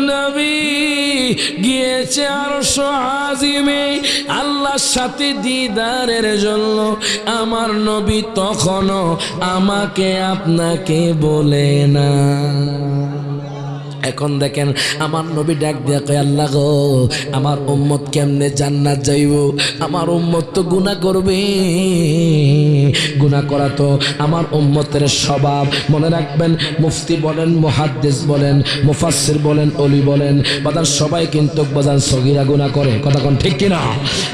নবী গিয়েছে আরশ আজিমে আল্লাহর সাথে দিদারের জন্য। আমার নবী তখনও আমাকে আপনাকে বলে না। এখন দেখেন আমার নবী ডাক দিয়া কয়, আল্লাহ গো, আমার উম্মত কেমনে জান্নাত যাইব? আমার উম্মত তো গুনাহ করবে, গুনাহ করা তো আমার উম্মতের স্বভাব। মনে রাখবেন, মুফতি বলেন, মুহাদ্দিস বলেন, মুফাসসির বলেন, ওলি বলেন, বাজান সবাই কিন্তু বাজান সগীরা গুনাহ করে। কথা কোন ঠিক কিনা?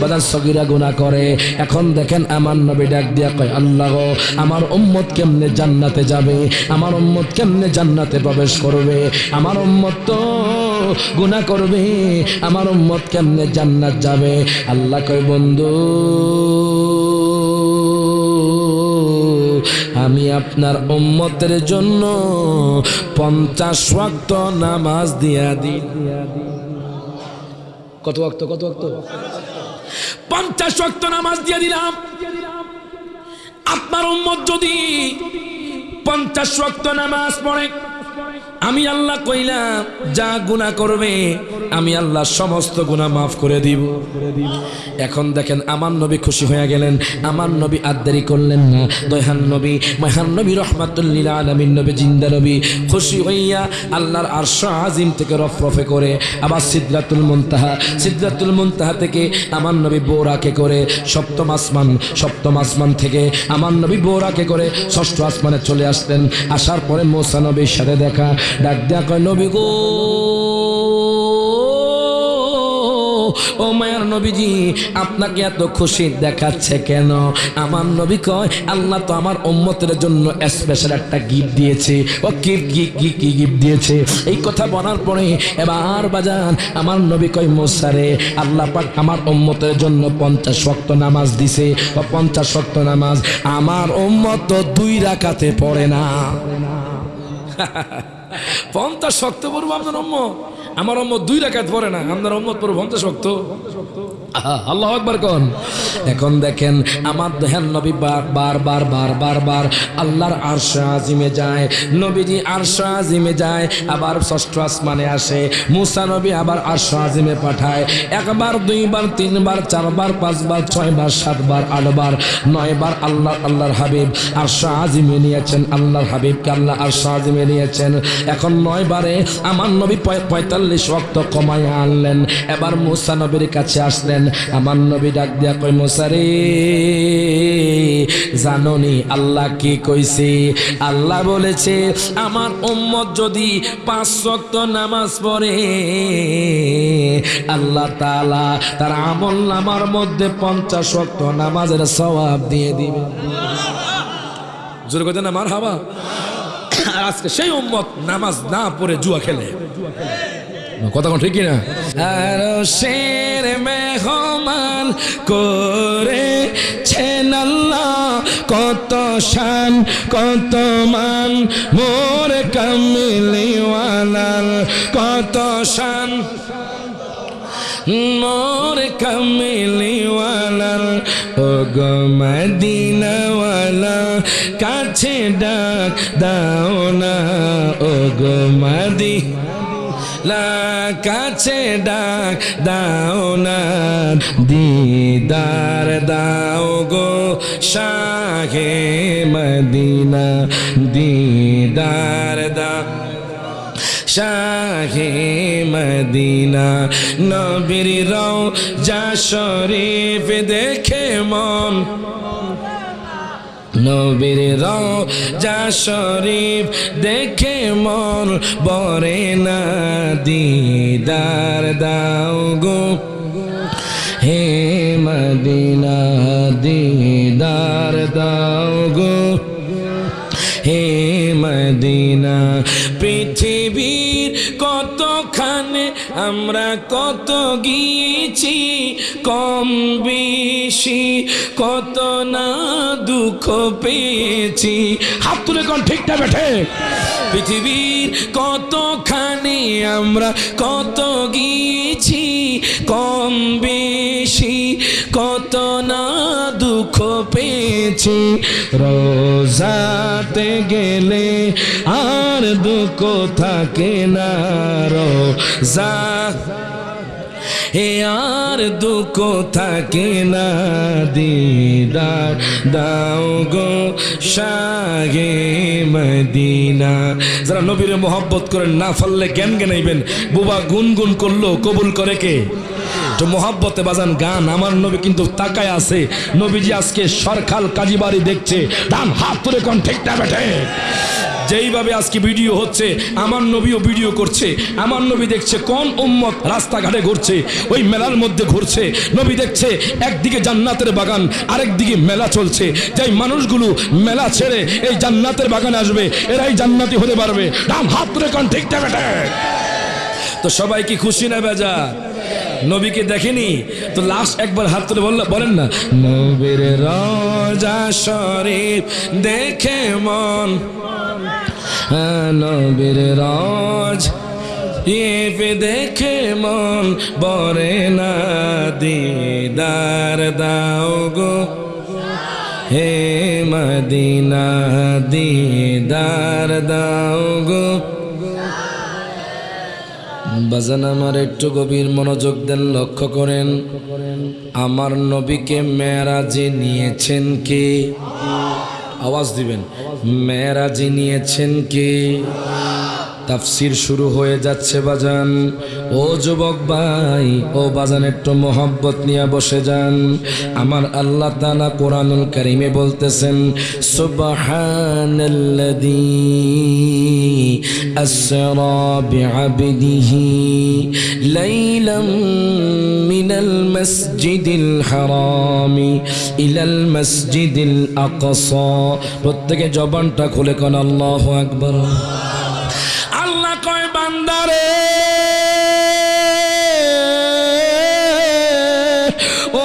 বাজান সগীরা গুনাহ করে। এখন দেখেন আমার নবী ডাক দিয়া কয়, আল্লাহ গো, আমার উম্মত কেমনে জান্নাতে যাবে? আমার উম্মত কেমনে জান্নাতে প্রবেশ করবে? আমার উম্মত তো গুনাহ করবে, আমার উম্মত কেমনে জান্নাত যাবে? আল্লাহ কয়, বন্ধু, আমি আপনার উম্মতের জন্য 50 ওয়াক্ত নামাজ দিয়া দিই। কত ওয়াক্ত? 50 ওয়াক্ত নামাজ দিয়া দিলাম। আপনার উম্মত যদি 50 ওয়াক্ত নামাজ পড়ে, আমি আল্লাহ কইলাম যা গুনাহ করবে আমি আল্লাহ সমস্ত গুনাহ মাফ করে দিব। এখন দেখেন আমার নবী খুশি হয়ে গেলেন। আমার নবী আর দেরি করলেন না। দয়ান নবী, মহান নবী, রহমাতুল লিল আলামিন নবী, জিন্দা নবী, খুশি হইয়া আল্লাহর আরশ আজিম থেকে রফরফে করে আবার সিদরাতুল মুনতাহা থেকে আমার নবী বোরাকে করে সপ্তম আসমান থেকে আমার নবী বোরাকে করে ষষ্ঠ আসমানে চলে আসলেন। আসার পরে মুসা নবীর সাথে দেখা, ডাক দেয়া কয়, নবী গো, ও মায়ার নবীজি, আপনাকে এত খুশি দেখাচ্ছে কেন? আমার নবী কয়, আল্লাহ তো আমার উম্মতের জন্য স্পেশাল একটা গিফট দিয়েছে। ও কি গিফট দিয়েছে? এই কথা বলার পরে এবার বাজান আমার নবী কয়, মুসা রে, আল্লাহ পাক আমার উম্মতের জন্য 50 ওয়াক্ত নামাজ দিছে। ও 50 ওয়াক্ত নামাজ আমার উম্মত তো 2 রাকাতে পড়ে না। 50 ওয়াক্ত পড়বো আপনার উম্মত? আমার উম্মত 2 রাকাত পড়ে না, আপনার উম্মত পড়বো 50 ওয়াক্ত। আল্লাহু আকবার কোন। এখন দেখেন আমার দেহের নবী বার আল্লাহর আরশ আজিমে যায়। নবীজি আরশ আজিমে যায়, আবার ষষ্ঠ আসমানে আসে। মুসা নবী আবার আরশ আজিমে পাঠায়। 1 বার 2 বার 3 বার 4 বার 5 বার 6 বার 7 বার 8 বার 9 বার আল্লাহর হাবিব আরশ আজিমে নিয়েছেন। আল্লাহর হাবিবকে আল্লাহ আরশ আজিমে নিয়েছেন। এখন 9 বারে আমার নবী 45 ওয়াক্ত কমায় আনলেন। এবার মুসা নবীর কাছে আসলেন। আমার নবী ডাক দিয়া কয়, মুসা রে, জানোনি আল্লাহ কি কইছে? আল্লাহ বলেছে আমার উম্মত যদি 5 ওয়াক্ত নামাজ পড়ে আল্লাহ তাআলা তার আমলনামার মধ্যে 50 ওয়াক্ত নামাজের সওয়াব দিয়ে দিবে। জোরে কইতে না মারহাবা। আজকে সেই উম্মত নামাজ না পড়ে জুয়া খেলে। কথা কোন ঠিক কিনা? আরশের মেহমান করেছেন আল্লাহ, কত শান কত মান মোর কামলিওয়ালার, কত শান মোর কামলিওয়ালার। ও গো মদিনাওয়ালা, কাছে ডাক দাও না। ও গো মদিনা, কাছে ডাক দাও না। দিদার দাও গো শাহে মদিনা, দিদার দাও শাহে মদিনা। নবীর রওজা শরীফ দেখে মন, নবীর রওজা শরীফ দেখে মন বরে না। দিদার দাও গো হে মদিনা, দিদার দাও গো হে মদিনা। পৃথিবীর কতখানে আমরা কত গিয়েছি, কম বেশি কত না দুঃখ পেয়েছি। হাত তুলে কোন ঠিকটা বেঠে? পৃথিবীর কতখানে আমরা কত গিয়েছি, কম বেশি কত না দুঃখ পেয়েছি। রোজাতে গেলে আর দুঃখ থাকে না, যা হে আর দুঃখ থাকে না দিদার দাও গো শাহে মদিনা। যারা নবীর মোহাব্বত করেন না ফললে জ্ঞান জ্ঞানাইবেন, বুবা গুনগুন করলো কবুল করে কে? তো মোহাব্বতে বাজান গান। আমার নবী কিন্তু তাকায় আছে, নবীজি আজকে সরখাল কাজীবাড়ি দেখছে, ডান হাত তুলে কোন ঠিক না বেঠে। যেইভাবে আজকে ভিডিও হচ্ছে আমার নবীও ভিডিও করছে, আমার নবী দেখছে কোন উম্মত রাস্তাঘাটে ঘুরছে, ওই মেলার মধ্যে ঘুরছে, নবী দেখছে একদিকে জান্নাতের বাগান আরেকদিকে মেলা চলছে, যেই মানুষগুলো মেলা ছেড়ে এই জান্নাতের বাগানে আসবে এরাই জান্নাতি হতে পারবে। ডান হাত তুলে কোন ঠিক না বেঠে। তো সবাই কি খুশি না বেজা? নবীকে দেখেনি তো লাস্ট একবার হাত তুলে বলেন না, নবীর রওজা শরীফ দেখে মন, নবীর রওজা শরীফ দেখে মন বরে না দিদার দাও গো হে মদিনা, দিদার দাও গো। বাজান আমার একটু গভীর মনোযোগ দেন, লক্ষ্য করেন। আমার নবীকে মেরাজে নিয়েছেন কে? আওয়াজ দিবেন, মেরাজে নিয়েছেন কে? তাফসীর শুরু হয়ে যাচ্ছে বাজান। ও যুবক ভাই, ও বাজান একটু মোহব্বত নিয়ে বসে যান। আমার আল্লাহ তাআলা কোরআনুল কারীমে বলতেছেন, সুবহানাল্লাযী আসরা বিআবদিহি লাইলাম মিনাল মাসজিদিল হারামি ইলাল মাসজিদিল আকসা। প্রত্যেকে জবানটা খুলে কোন আল্লাহু আকবার। আল্লাহ কয় বান্দারে,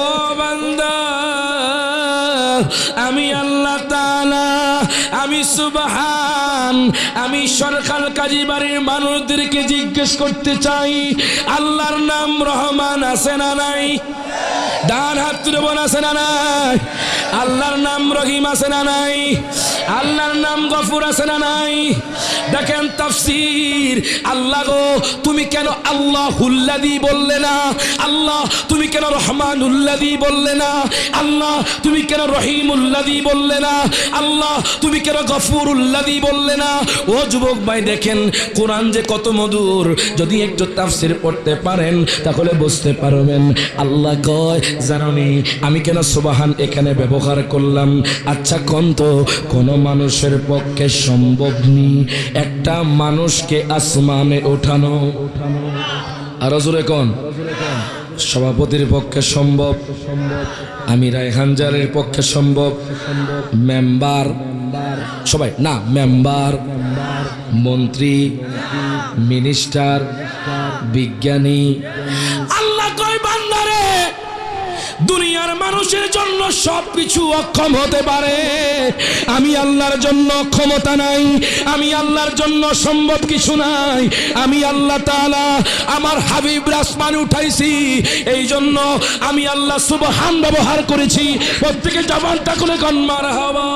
ও বান্দা, আমি আল্লাহ তাআলা, আমি সুবহান, আমি সরকার কাজী বাড়ির মানুষদেরকে জিজ্ঞেস করতে চাই, আল্লাহর নাম রহমান আছে না নাই? ডান হাত তুলে বল আছে না নাই? আল্লাহর নাম রহিম আছে না নাই? আল্লাহর নাম গফুর আছে না নাই? দেখেন তাফসীর, আল্লাহ গো তুমি কেন আল্লাহুল্লাযী বললে না? আল্লাহ তুমি কেন রহমানুল্লাযী বললে না? আল্লাহ তুমি কেন রহিমুল্লাযী বললে না? আল্লাহ তুমি কেন গফুরুল্লাযী বললে না? ও যুবক ভাই দেখেন কোরআন যে কত মধুর, যদি একটু তাফসীর পড়তে পারেন তাহলে বুঝতে পারবেন। আল্লাহ কয় জানোনি আমি কেন সুবহান এখানে ব্যবহার করলাম? আচ্ছা কোন তো কোন মানুষের পক্ষে সম্ভব নেই একটা মানুষকে আসমানে ওঠানো। আর জোরে কোন? সভাপতির পক্ষে সম্ভব, আমি রায়হান জারের পক্ষে সম্ভব, মেম্বার সবাই না, মেম্বার, মন্ত্রী, মিনিস্টার, বিজ্ঞানী। আল্লাহ কয় বান্দারে, দুনিয়ার মানুষের জন্য সবকিছু অক্ষম হতে পারে, আমি আল্লাহর জন্য ক্ষমতা নাই, আমি আল্লাহর জন্য সম্ভব কিছু নাই। আমি আল্লাহ তাআলা আমার হাবিব আসমানে উঠাইছি, এই জন্য আমি আল্লাহ সুবহান ব্যবহার করেছি। প্রত্যেকে জবানটা খুলে কোন মারহাবা।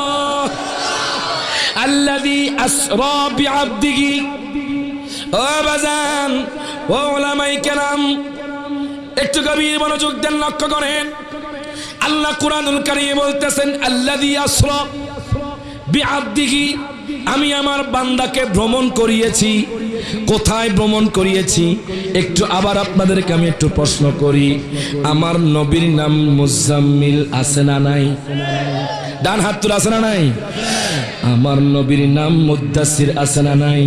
আল্লাযী আসরা বিআবদিহি। ও বাজান, ও উলামায়ে কেরাম, একটু গভীর মনোযোগ দেন, লক্ষ্য করেন। আল্লাহ কুরআনুল কারীমে বলতেছেন আল্লাযী আসরা বিআবদিহি, আমি আমার বান্দাকে ভ্রমণ করিয়েছি। কোথায় ভ্রমণ করিয়েছি? একটু আবার আপনাদেরকে আমি একটু প্রশ্ন করি, আমার নবীর নাম মুজাম্মিল আছে না নাই? ডান হাত তুলে আছে না নাই? আমার নবীর নাম মুদ্দাসির আছে না নাই?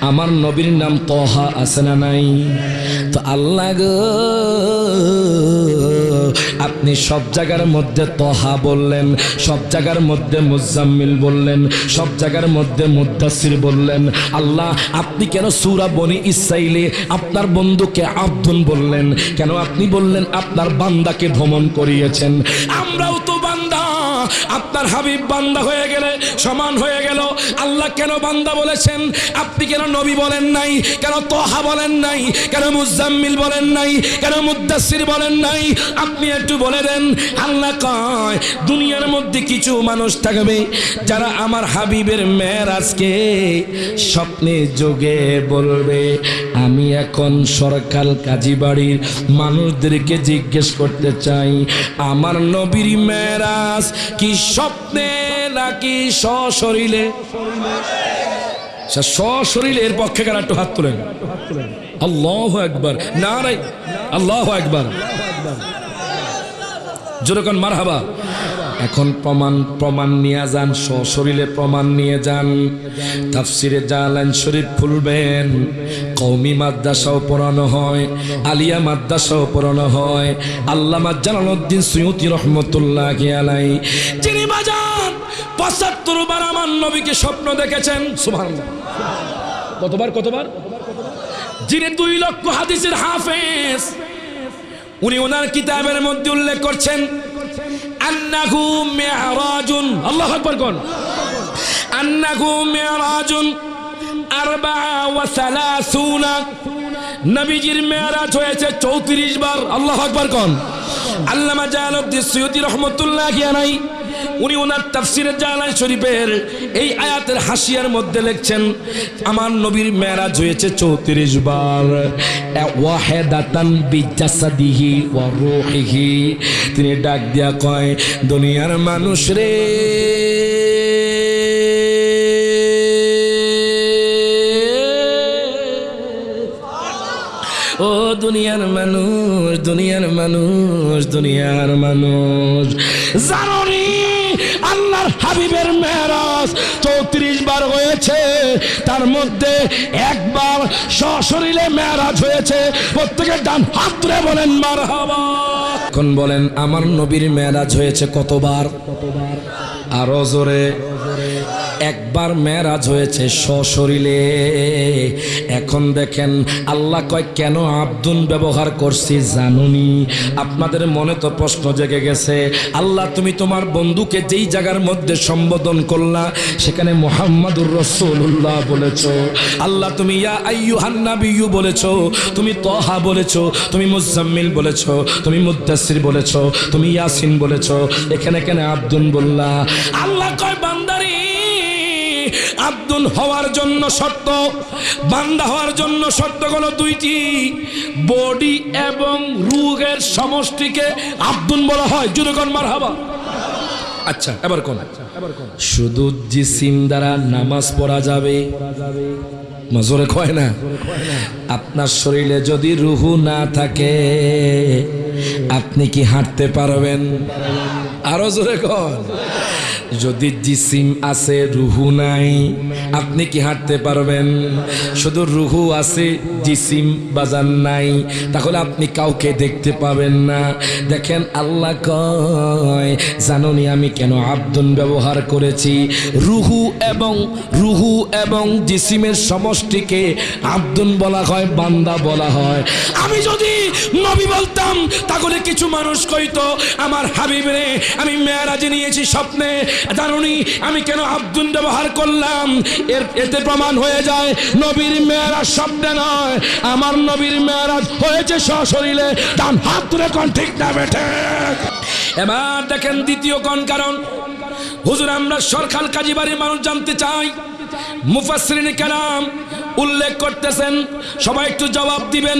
আমার নবীর নাম তহা আছে না নাই? তো আল্লাহ গো আপনি সব জায়গার মধ্যে তহা বললেন, সব জায়গার মধ্যে মুজাম্মিল বললেন, সব জায়গার মধ্যে মুদ্দাসির বললেন। আল্লাহ আপনি কেন সূরা বনি ইসরাঈলে আপনার বন্ধুকে আব্দুন বললেন? কেন আপনি বললেন আপনার বান্দাকে ভ্রমণ করিয়েছেন? আমরাও তো বান্দা, আপনার হাবিব বান্দা হয়ে গেলে সমান হয়ে গেল। আল্লাহ কেন বান্দা বলেছেন? আপনি কেন নবী বলেন নাই? কেন তোহা বলেন নাই? কেন মুজাম্মিল বলেন নাই? কেন মুদ্দাসসির বলেন নাই? আপনি একটু বলে দেন। আল্লাহ কয় দুনিয়ার মধ্যে কিছু মানুষ থাকবে যারা আমার হাবিবের মেরাজকে স্বপ্নে যোগে বলবে, আমি এখন সরকার কাজীবাড়ির মানুষদেরকে জিজ্ঞেস করতে চাই, আমার নবীর মেরাজ কি স্বপ্নে নাকি সশরীরে? সশরীরে এর পক্ষে কারা একটু হাত তোলেন। আল্লাহু আকবার, নারে আল্লাহু আকবার, জোরে কোন মারহাবা। এখন প্রমাণ নিয়ে যান, সশরীরে প্রমাণ নিয়ে যান। তাফসিরে জালালাইন শরীফ খুলবেন, কওমি মাদ্রাসাও পড়ানো হয়, আলিয়া মাদ্রাসাও পড়ানো হয়। আল্লামা জালালউদ্দিন সুয়ুতী রাহমাতুল্লাহি আলাইহি যিনি বাজান ৭৫ বার আমার নবীকে স্বপ্ন দেখেছেন। সুবহানাল্লাহ। কতবার? যিনি ২ লক্ষ হাদিসের হাফেজ, উনি ওনার কিতাবের মধ্যে উল্লেখ করছেন আন্নাহু মি'রাজুন, আল্লাহু আকবার কোন, আন্নাহু মি'রাজুন 34 নবীজির মেরাজ হয়েছে 34 বার। আল্লাহু আকবার কোন। আল্লামা জালালউদ্দিন সুয়ুতী রাহমাতুল্লাহি আলাইহি উনি ওনার তাফসিরে জালালাইন শরীফের এই আয়াতের হাসিয়ার মধ্যে লিখছেন আমার নবীর মেরাজ হয়েছে 34 বার। ওয়াহিদাতান বিজাসাদিহি ওয়া রূহিহি, তিনি ডাক দিয়া কয় দুনিয়ার মানুষ রে, ও দুনিয়ার মানুষ, দুনিয়ার মানুষ, দুনিয়ার মানুষ, জানো নি আল্লাহর হাবিবের মেরাজ 34 বার হয়েছে, তার মধ্যে একবার সশরীরে মেরাজ হয়েছে। প্রত্যেকের ডান হাত তুলে বলেন মারহাবা। এখন বলেন আমার নবীর মেরাজ হয়েছে কতবার? আরো জোরে। একবার মেরাজ হয়েছে সশরীরে। এখন দেখেন আল্লাহ কয় কেন আব্দুন ব্যবহার করছি জানুনি? আপনাদের মনে তো প্রশ্ন জেগে গেছে, আল্লাহ তুমি তোমার বন্ধুকে যেই জায়গার মধ্যে সম্বোধন করলা সেখানে মুহাম্মাদুর রাসূলুল্লাহ বলেছো, আল্লাহ তুমি ইয়া আইয়ুহান নাবিয়্যু বলেছো, তুমি তাহা বলেছো, তুমি মুজাম্মিল বলেছো, তুমি মুদ্দাসসির বলেছো, তুমি ইয়াসিন বলেছো, এখানে কেন আব্দুন বললা? আল্লাহ কয় বান্দারে আব্দুল হওয়ার জন্য শর্ত, বান্দা হওয়ার জন্য শর্তগুলো 2টি, বডি এবং রূহের সমষ্টিকে আব্দুল বলা হয়। জোরে কোন মারহাবা। আচ্ছা এবার কোন, শুধু জিসিম দ্বারা নামাজ পড়া যাবে? মাজরে কয় না। আপনার শরীরে যদি রুহু না থাকে আপনি কি হাঁটতে পারবেন? আরো জোরে কোন। যদি জিসিম আছে রুহু নাই আপনি কি হাঁটতে পারবেন? শুধু রুহু আছে জিসিম বাজান নাই, তাহলে আপনি কাউকে দেখতে পাবেন না। দেখেন আল্লাহ কয় জানোনি আমি কেন আব্দুন ব্যবহার করেছি? রুহু এবং জিসিমের সমষ্টিকে আব্দুন বলা হয়, বান্দা বলা হয়। আমি যদি নবী বলতাম তাহলে কিছু মানুষ কইতো আমার হাবিবরে আমি মেরাজে নিয়েছি স্বপ্নে, জানুনি আমি কেন আব্দুন ব্যবহার করলাম? এতে প্রমাণ হয়ে যায় নবীর মেরাজ স্বপ্নে নয়, আমার নবীর মেরাজ হয়েছে সশরীরে। ডান হাত তুলে কোন ঠিক না বেঠে? এবার দেখেন দ্বিতীয় কোন কারণ। হুজুর আমরা সরকার কাজীবাড়ির মানুষ জানতে চাই, মুফাসসিরিন কেরাম উল্লেখ করতেছেন, সবাই একটু জবাব দিবেন।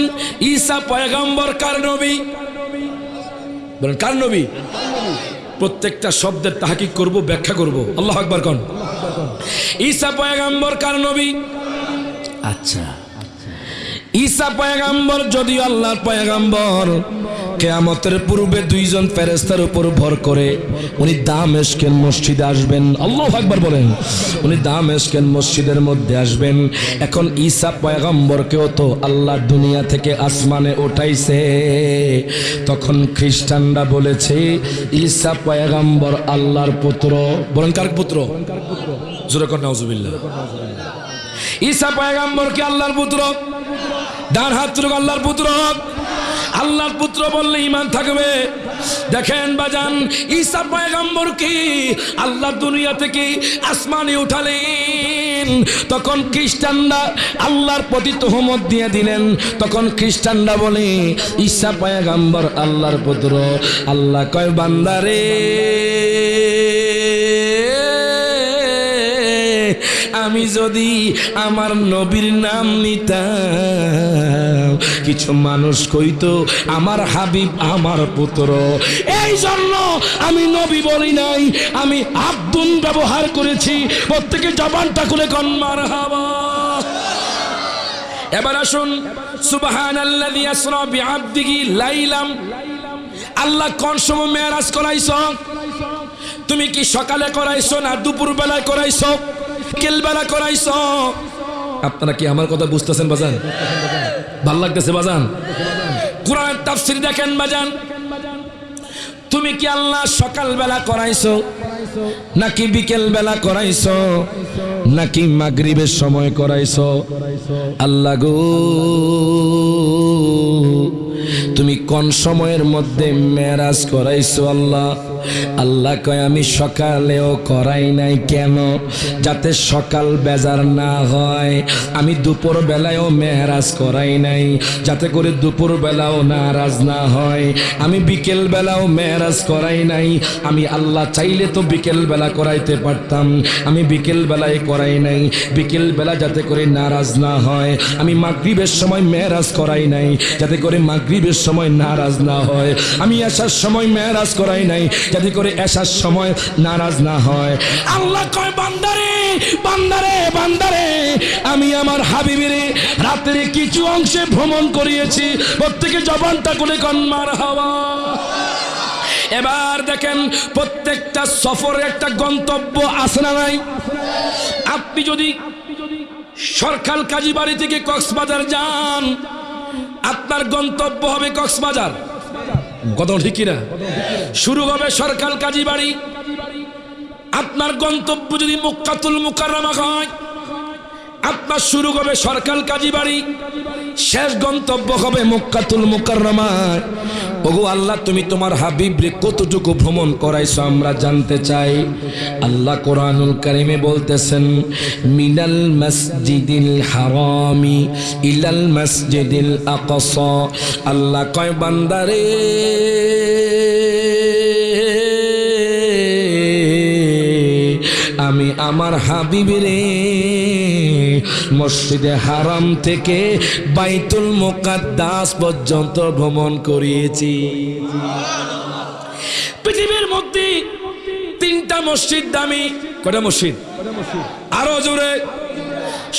ঈসা পয়গম্বর কার নবী? বলেন কার নবী? প্রত্যেকটা শব্দের তাহকিক করব, ব্যাখ্যা করব। আল্লাহু আকবার কোন। ঈসা পয়গম্বর কার নবী? আচ্ছা ঈসা পয়গম্বর যদিও আল্লাহর পয়গম্বর, কিয়ামতের পূর্বে 2 জন ফেরেশতার উপর ভর করে উনি দামেস্কের মসজিদে আসবেন। আল্লাহু আকবার বলেন। উনি দামেস্কের মসজিদের মধ্যে আসবেন। এখন ঈসা পয়গম্বরকেও তো আল্লাহ দুনিয়া থেকে আসমানে উঠাইছে। তখন খ্রিস্টানরা বলেছে ঈসা পয়গম্বর আল্লাহর পুত্র। বলেন কার পুত্র? জোরে কর নাউজুবিল্লাহ। ঈসা পয়গম্বর কি আল্লাহর পুত্র? ডান হাত তুলে আল্লাহর পুত্র। আল্লাহর পুত্র বললে ঈমান থাকবে। দেখেন বাজান, ঈসা পয়গম্বরকে আল্লাহ দুনিয়া থেকে আসমানে উঠালেন, তখন খ্রিস্টানরা আল্লাহর প্রতি তহমত দিয়ে দিলেন। তখন খ্রিস্টানরা বলে ঈসা পয়গম্বর আল্লাহর পুত্র। আল্লাহ কয় বান্দারে, আমি যদি আমার নবীর নাম নিতাম, কিছু মানুষ কইতো আমার হাবিব আমার পুত্র। এই জন্য আমি নবী বলি নাই, আমি আব্দুন ব্যবহার করেছি। প্রত্যেকে জবানটা খুলে কোন মারহাবা। এবার আসুন, সুবহানাল্লাযী আসরা বিআবদিহি লাইলাম। আল্লাহ কোন সময় মেরাজ করাইছো? তুমি কি সকালে করাইছো না দুপুর বেলায় করাইছো, বিকেল বেলা করাইছো? আপনারা কি আমার কথা বুঝতেছেন বাজান? ভাল লাগতেছে বাজান? কোরআনের তাফসীর দেখেন বাজান, তুমি কি আল্লাহ সকাল বেলা করাইছো নাকি বিকেল বেলা করাইছো নাকি মাগরিবের সময় করাইছো? আল্লাহ গো, তুমি কোন সময়ের মধ্যে মেরাজ করাইছো? আল্লাহ আল্লাহ কয় আমি সকালেও করাই নাই। কেন? যাতে সকাল বেজার না হয়। আমি দুপুর বেলায়ও মেরাজ করাই নাই, যাতে করে দুপুর বেলাও নারাজ না হয়। আমি বিকেল বেলাও মেরাজ করাই নাই। আমি আল্লাহ চাইলে তো বিকেল বেলা করাইতে পারতাম, আমি বিকেল বেলায় করাই নাই, বিকেল বেলা যাতে করে নারাজ না হয়। আমি মাগরিবের সময় মেরাজ করাই নাই, যাতে করে মাগরিবের সময় নারাজ না হয়। আমি আসার সময় মেরাজ করাই নাই, যাতে করে এসার সময় নারাজ না হয়। আল্লাহ কয় বান্দারে, বান্দারে, বান্দারে, আমি আমার হাবিবের রাতের কিছু অংশে ভ্রমণ করিয়েছি। প্রত্যেকে জবানটা করে কোন মারহাবা। এবার দেখেন, প্রত্যেকটা সফরে একটা গন্তব্য আছে না নাই? আপনি যদি সরকাল কাজীবাড়ি থেকে কক্সবাজার যান, আপনার গন্তব্য হবে কক্সবাজার। কথা ঠিক কিনা? শুরু হবে সরকাল কাজীবাড়ি। আপনার গন্তব্য যদি মক্কাতুল মুকাররমা হয়, আপনার শুরু হবে সরকাল কাজীবাড়ি, শেষ গন্তব্য হবে মক্কাতুল মুকাররমা। ওগো আল্লাহ, তুমি তোমার হাবিবরে কতটুকু ভ্রমণ করাইছো আমরা জানতে চাই। আল্লাহ কোরআনুল কারীমে বলতেছেন, মিনাল মসজিদিল হারামি ইলাল মসজিদিল আকসা। আল্লাহ কয় বান্দারে, আমি আমার হাবিবরে মসজিদে হারাম থেকে বাইতুল মুকাদ্দাস পর্যন্ত ভ্রমণ করিয়েছি। পৃথিবীর মধ্যে তিনটা মসজিদ দামি। কয়টা মসজিদ? আরো জোরে।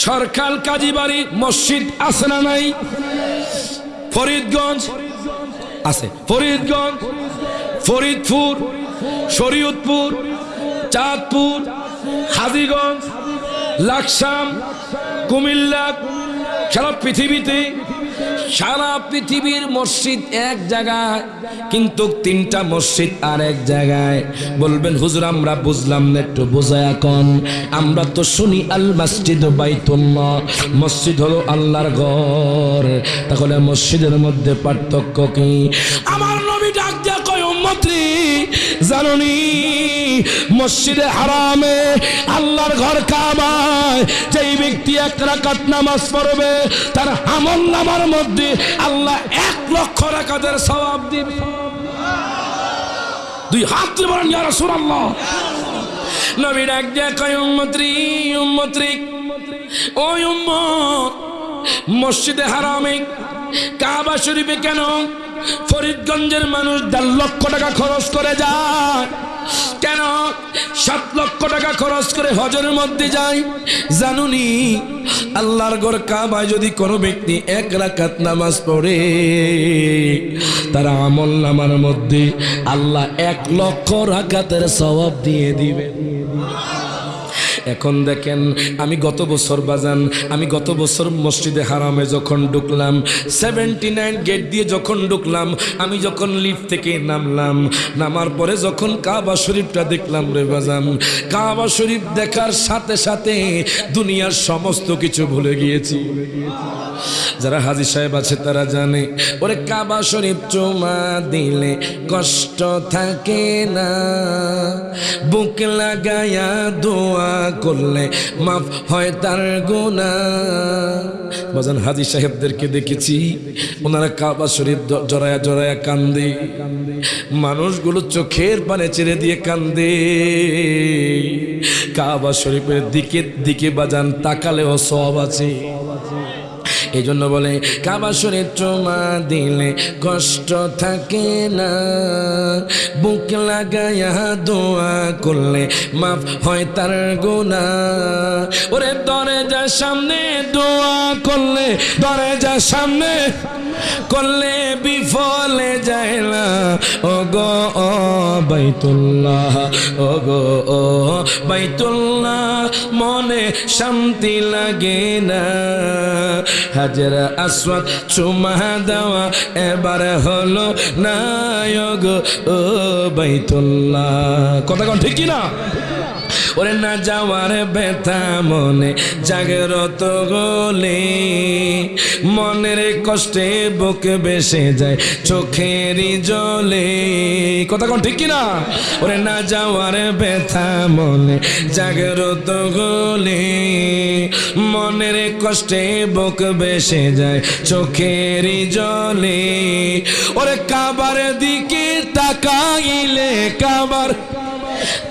সরকাল কাজীবাড়ি মসজিদ আছে না নাই? ফরিদগঞ্জ আছে, ফরিদগঞ্জ, ফরিদপুর, শরীয়তপুর, চাঁদপুর, হাজীগঞ্জ, লাকসাম, কুমিল্লা। সারা পৃথিবীর মসজিদ এক জায়গায়, কিন্তু তিনটা মসজিদ আর এক জায়গায়। বলবেন হুজুর আমরা বুঝলাম না, একটু বোঝায়া কোন। আমরা তো শুনি আল মসজিদ বাইতুল্লাহ, মসজিদ হলো আল্লাহর ঘর। তাহলে মসজিদের মধ্যে পার্থক্য কি? আমার নবী ডাক দিয়া কয়, উম্মতরে জানোনি মসজিদে হারামে আল্লাহর ঘর কাবায় যেই ব্যক্তি এক রাকাত নামাজ পড়বে, তার আমলনামার মধ্যে আল্লাহ 1,00,000 রাকাতের সওয়াব দিবে। দুই হাত তুলে বলেন ইয়া রাসূলুল্লাহ। নবী ডাক দিয়া কয়, উম্মতরে, উম্মতরে, ও উম্মত, মসজিদে হারামে কাবা শরীফে কেন ফরিদগঞ্জের মানুষ 1.5 লক্ষ টাকা খরচ করে যায়? কেন 7 লক্ষ টাকা খরচ করে হজের মধ্যে যায়? জানুনি আল্লাহর ঘর কাবায় যদি কোনো ব্যক্তি 1 রাকাত নামাজ পড়ে, তার আমলনামার মধ্যে আল্লাহ 1,00,000 রাকাতের সওয়াব দিয়ে দিবে। এখন দেখেন আমি গত বছর বাজান, আমি গত বছর মসজিদে হারামে যখন ঢুকলাম, 79 গেট দিয়ে যখন ঢুকলাম, আমি যখন লিফট থেকে নামলাম, নামার পরে যখন কাবা শরীফটা দেখলাম রে বাজান, কাবা শরীফ দেখার সাথে সাথে দুনিয়ার সমস্ত কিছু ভুলে গিয়েছি। যারা হাজী সাহেব আছে তারা জানে, ওরে কাবা শরীফ চুমা দিলে কষ্ট থাকে না, বুক লাগায়া দোয়া করলে মাফ হয় তার গুনাহ। বাজান হাজী সাহেবদেরকে দেখেছি, ওনারা কাবা শরীফ জড়ায়া জড়ায়া কান্দে, মানুষগুলো চোখের পানে ছেড়ে দিয়ে কান্দে। কাবা শরীফের দিকে দিকে বাজান তাকালেও সওয়াব আছে। এই জন্য বলে কাবা শরীফ চুমা দিলে কষ্ট থাকে না, বুক লাগায়া দোয়া করলে মাফ হয় তার গুনাহ। ওরে দরজার সামনে দোয়া করলে, দরজার সামনে করলে বিফলে যায় না। ও গো ও বাইতুল্লাহ, ও গো ও বাইতুল্লাহ, মনে শান্তি লাগে না। হাজর আসওয়াদ চুমা দেওয়া এবার হলো না, ও গো ও বাইতুল্লাহ। কথা কোন ঠিক কি না? ওরে না যাওয়ার ব্যথা মনে জাগ্রত গলে, মনের কষ্টে বুক বেসে যায় চোখেরই জলে। কথা কোন ঠিক কিনা? ওরে না যাওয়ার ব্যথা মনে জাগ্রত গলে, মনের কষ্টে বুক বেসে যায় চোখেরই জলে। ওরে কাবার দিকে তাকাইলে, কাবার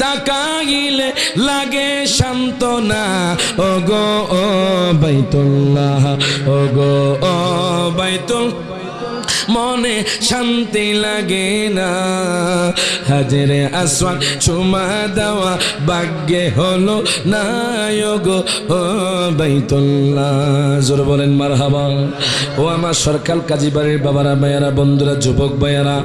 তাকাইলে লাগে সান্ত্বনা। ও গো ও বাইতুল্লাহ, ও গো ও বাইতুল, মনে শান্তি লাগে না। হাজরে আসওয়াদ চুমা দেওয়া ভাগ্যে হলো না, ও গো ও বাইতুল্লাহ। জোর বলেন মারহাবা। ও আমার সরকার কাজী বাড়ির বাবারা, ভাইয়ারা, বন্ধুরা, যুবক ভাইয়ারা,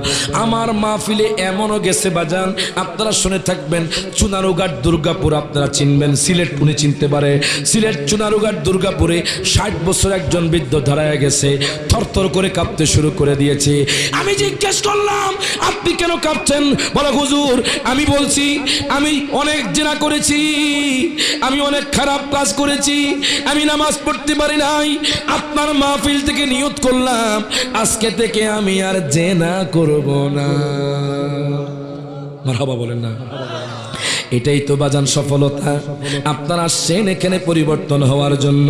আমার মাহফিলে এমনও গেছে বাজান, আপনারা শুনে থাকবেন। চুনারুঘাট দুর্গাপুর আপনারা চিনবেন, সিলেট উনি চিনতে পারে। সিলেট চুনারুঘাট দুর্গাপুরে 60 বছর একজন বৃদ্ধ ধরায়া গেছে, থরথর করে কাঁপতে শুরু করে দিয়েছে। আমি জিজ্ঞেস করলাম আপনি কেন কাঁপছেন? বলে হুজুর আমি বলছি আমি অনেক জিনা করেছি, আমি অনেক খারাপ কাজ করেছি, আমি নামাজ পড়তে পারি নাই। আপনার মাহফিল থেকে নিয়ত করলাম আজকে থেকে আমি আর জিনা করব না। মারহাবা বলেন না? এটাই তো বাজান সফলতা। আপনারা আসছেন এখানে পরিবর্তন হওয়ার জন্য,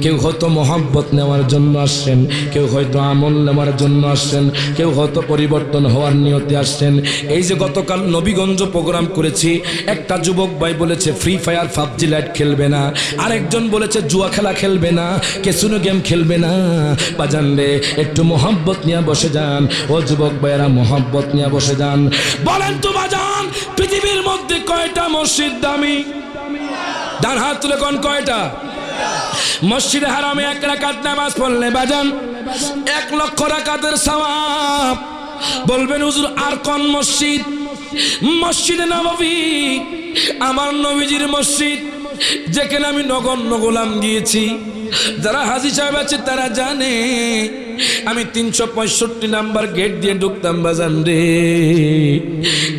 কেউ হয়তো মহব্বত নেওয়ার জন্য আসছেন, কেউ হয়তো আমল নেওয়ার জন্য আসছেন, কেউ হয়তো পরিবর্তন হওয়ার নিয়তে আসছেন। এই যে গতকাল নবীগঞ্জ প্রোগ্রাম করেছি, একটা যুবক ভাই বলেছে ফ্রি ফায়ার পাবজি লাইট খেলবে না, আরেকজন বলেছে জুয়া খেলা খেলবে না, ক্যাসিনো গেম খেলবে না। বাজান রে একটু মহব্বত নিয়ে বসে যান, ও যুবক ভাইয়েরা মহব্বত নিয়ে বসে যান। বলেন তো বাজান পৃথিবীর মধ্যে কয়টা মসজিদ দামি? ডান হাত তুলে কোন কয়টা? মসজিদে হারামে 1 রাকাত নামাজ পড়লে বাজান 1 লক্ষ রাকাতের সওয়াব। বলবেন হুজুর আর কোন মসজিদ? মসজিদে নববী, আমার নবীজির মসজিদ, যেখানে আমি নগণ্য গোলাম গিয়েছি। যারা হাজী সাহেব আছে তারা জানে আমি 365 নাম্বার গেট দিয়ে ঢুকতাম বাজান রে।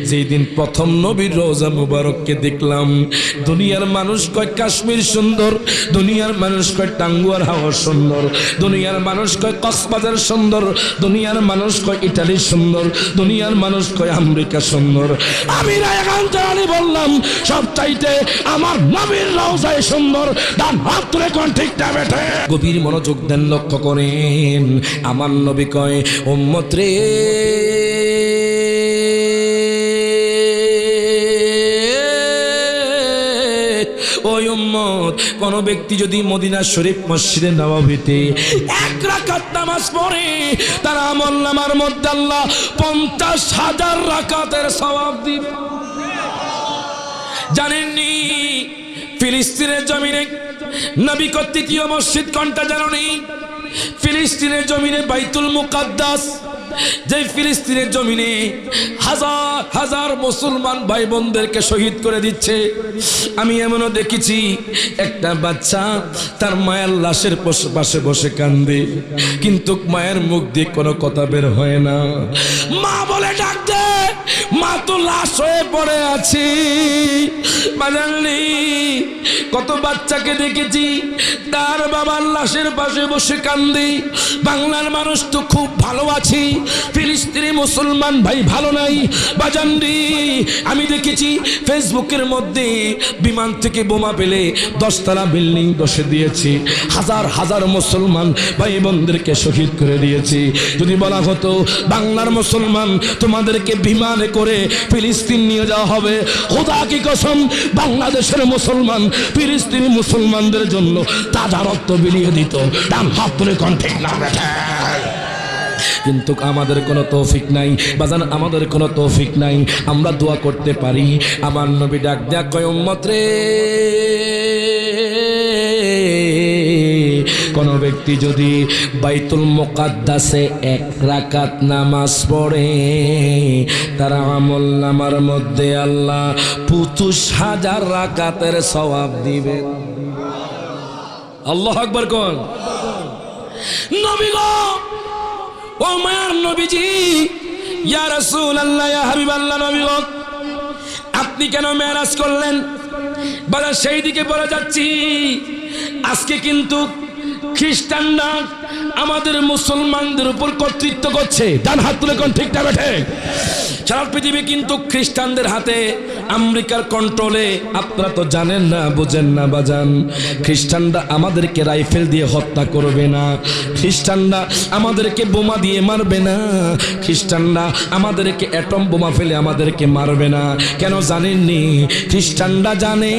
যেই দিন প্রথম নবীর রওজা মুবারককে দেখলাম, দুনিয়ার মানুষ কয় কাশ্মীর সুন্দর, দুনিয়ার মানুষ কয় টাঙ্গুয়ার হাওয়া সুন্দর, দুনিয়ার মানুষ কয় কক্সবাজার সুন্দর, দুনিয়ার মানুষ কয় ইটালি সুন্দর, দুনিয়ার মানুষ কয় আমেরিকা সুন্দর। আমি রায়গাঞ্জানি বললাম সব চাইতে আমার নবীর রওজায় সুন্দর। ডান হাত তুলে কোন ঠিক না বেঠে? গভীর মনোযোগ দেন, লক্ষ্য করেন। আমার নবী কয় উম্মত রে, ওই উম্মত কোন ব্যক্তি যদি মদিনা শরীফ মসজিদে নববীতে 1 রাকাত নামাজ পড়ে, তার আমলনামার মধ্যে আল্লাহ 50,000 রাকাতের সওয়াব দিবে। জানেননি ফিলিস্তিনের জমিনে নবী কর্তৃক মসজিদ কোনটা জানেননি? ফিলিস্তিনের জমিনে বাইতুল মুকাদ্দাস, যে ফিলিস্তিনের জমিনে হাজার হাজার মুসলমান ভাই বোনদেরকে শহীদ করে দিচ্ছে। আমি এমনও দেখেছি একটা বাচ্চা তার মায়ের লাশের পাশে বসে কান্দে, কিন্তু মায়ের মুখ দিয়ে কোনো কথা বের হয় না। মা বলে ডাক দে, মা তো লাশ হয়ে পড়ে আছি। বাজানলি কত বাচ্চাকে দেখেছি তার বাবার লাশের পাশে বসে কান্দে। বাংলার মানুষ তো খুব ভালো আছি, ফিলিস্তিনি মুসলমান ভাই ভালো নাই। বাজানলি আমি দেখেছি ফেসবুকের মধ্যে বিমান থেকে বোমা পেলে 10 তলা বিল্ডিং বসে দিয়েছি, হাজার হাজার মুসলমান ভাই বোনদেরকে শহীদ করে দিয়েছি। যদি বলা হতো বাংলার মুসলমান তোমাদেরকে বিমানে করে ফিলিস্তিন নিয়ে যাওয়া হবে, খোদা কি কসম বাংলাদেশের মুসলমান ফিলিস্তিনি মুসলমানদের জন্য তাজা রক্ত বিলিয়ে দিত। ডান হাত তুলে কোন ঠিক না। কিন্তু আমাদের কোনো তৌফিক নাই বাজান, আমাদের কোনো তৌফিক নাই। আমরা দোয়া করতে পারি। আমার নবী ডাক দেয়া কয় উম্মত রে, কোন ব্যক্তি যদি বাইতুল মুকাদ্দাসে 1 রাকাত নামাজ পড়ে তার আমল নামার মধ্যে আল্লাহ 25,000 রাকাতের সওয়াব দিবেন। আল্লাহু আকবার কোন। নবী গো, ও মায়ার নবীজি, ইয়া রাসূলুল্লাহ, ইয়া হাবিবাল্লাহ, নবী গো আপনি কেন মেরাজ করলেন? বলা সেই দিকে বলে যাচ্ছি। আজকে কিন্তু খ্রিস্টানরা আমাদের মুসলমানদের উপর কর্তৃত্ব করছে। ডান হাত তুলে কোন ঠিক না বেঠে? সারা পৃথিবী কিন্তু খ্রিস্টানদের হাতে, আমেরিকার কন্ট্রোলে। আপনারা তো জানেন না, বুঝেন না বাজান। খ্রিস্টানরা আমাদেরকে রাইফেল দিয়ে হত্যা করবে না, খ্রিস্টানরা আমাদেরকে বোমা দিয়ে মারবে না, খ্রিস্টানরা আমাদেরকে অ্যাটম বোমা ফেলে আমাদেরকে মারবে না। কেন জানেননি? খ্রিস্টানরা জানে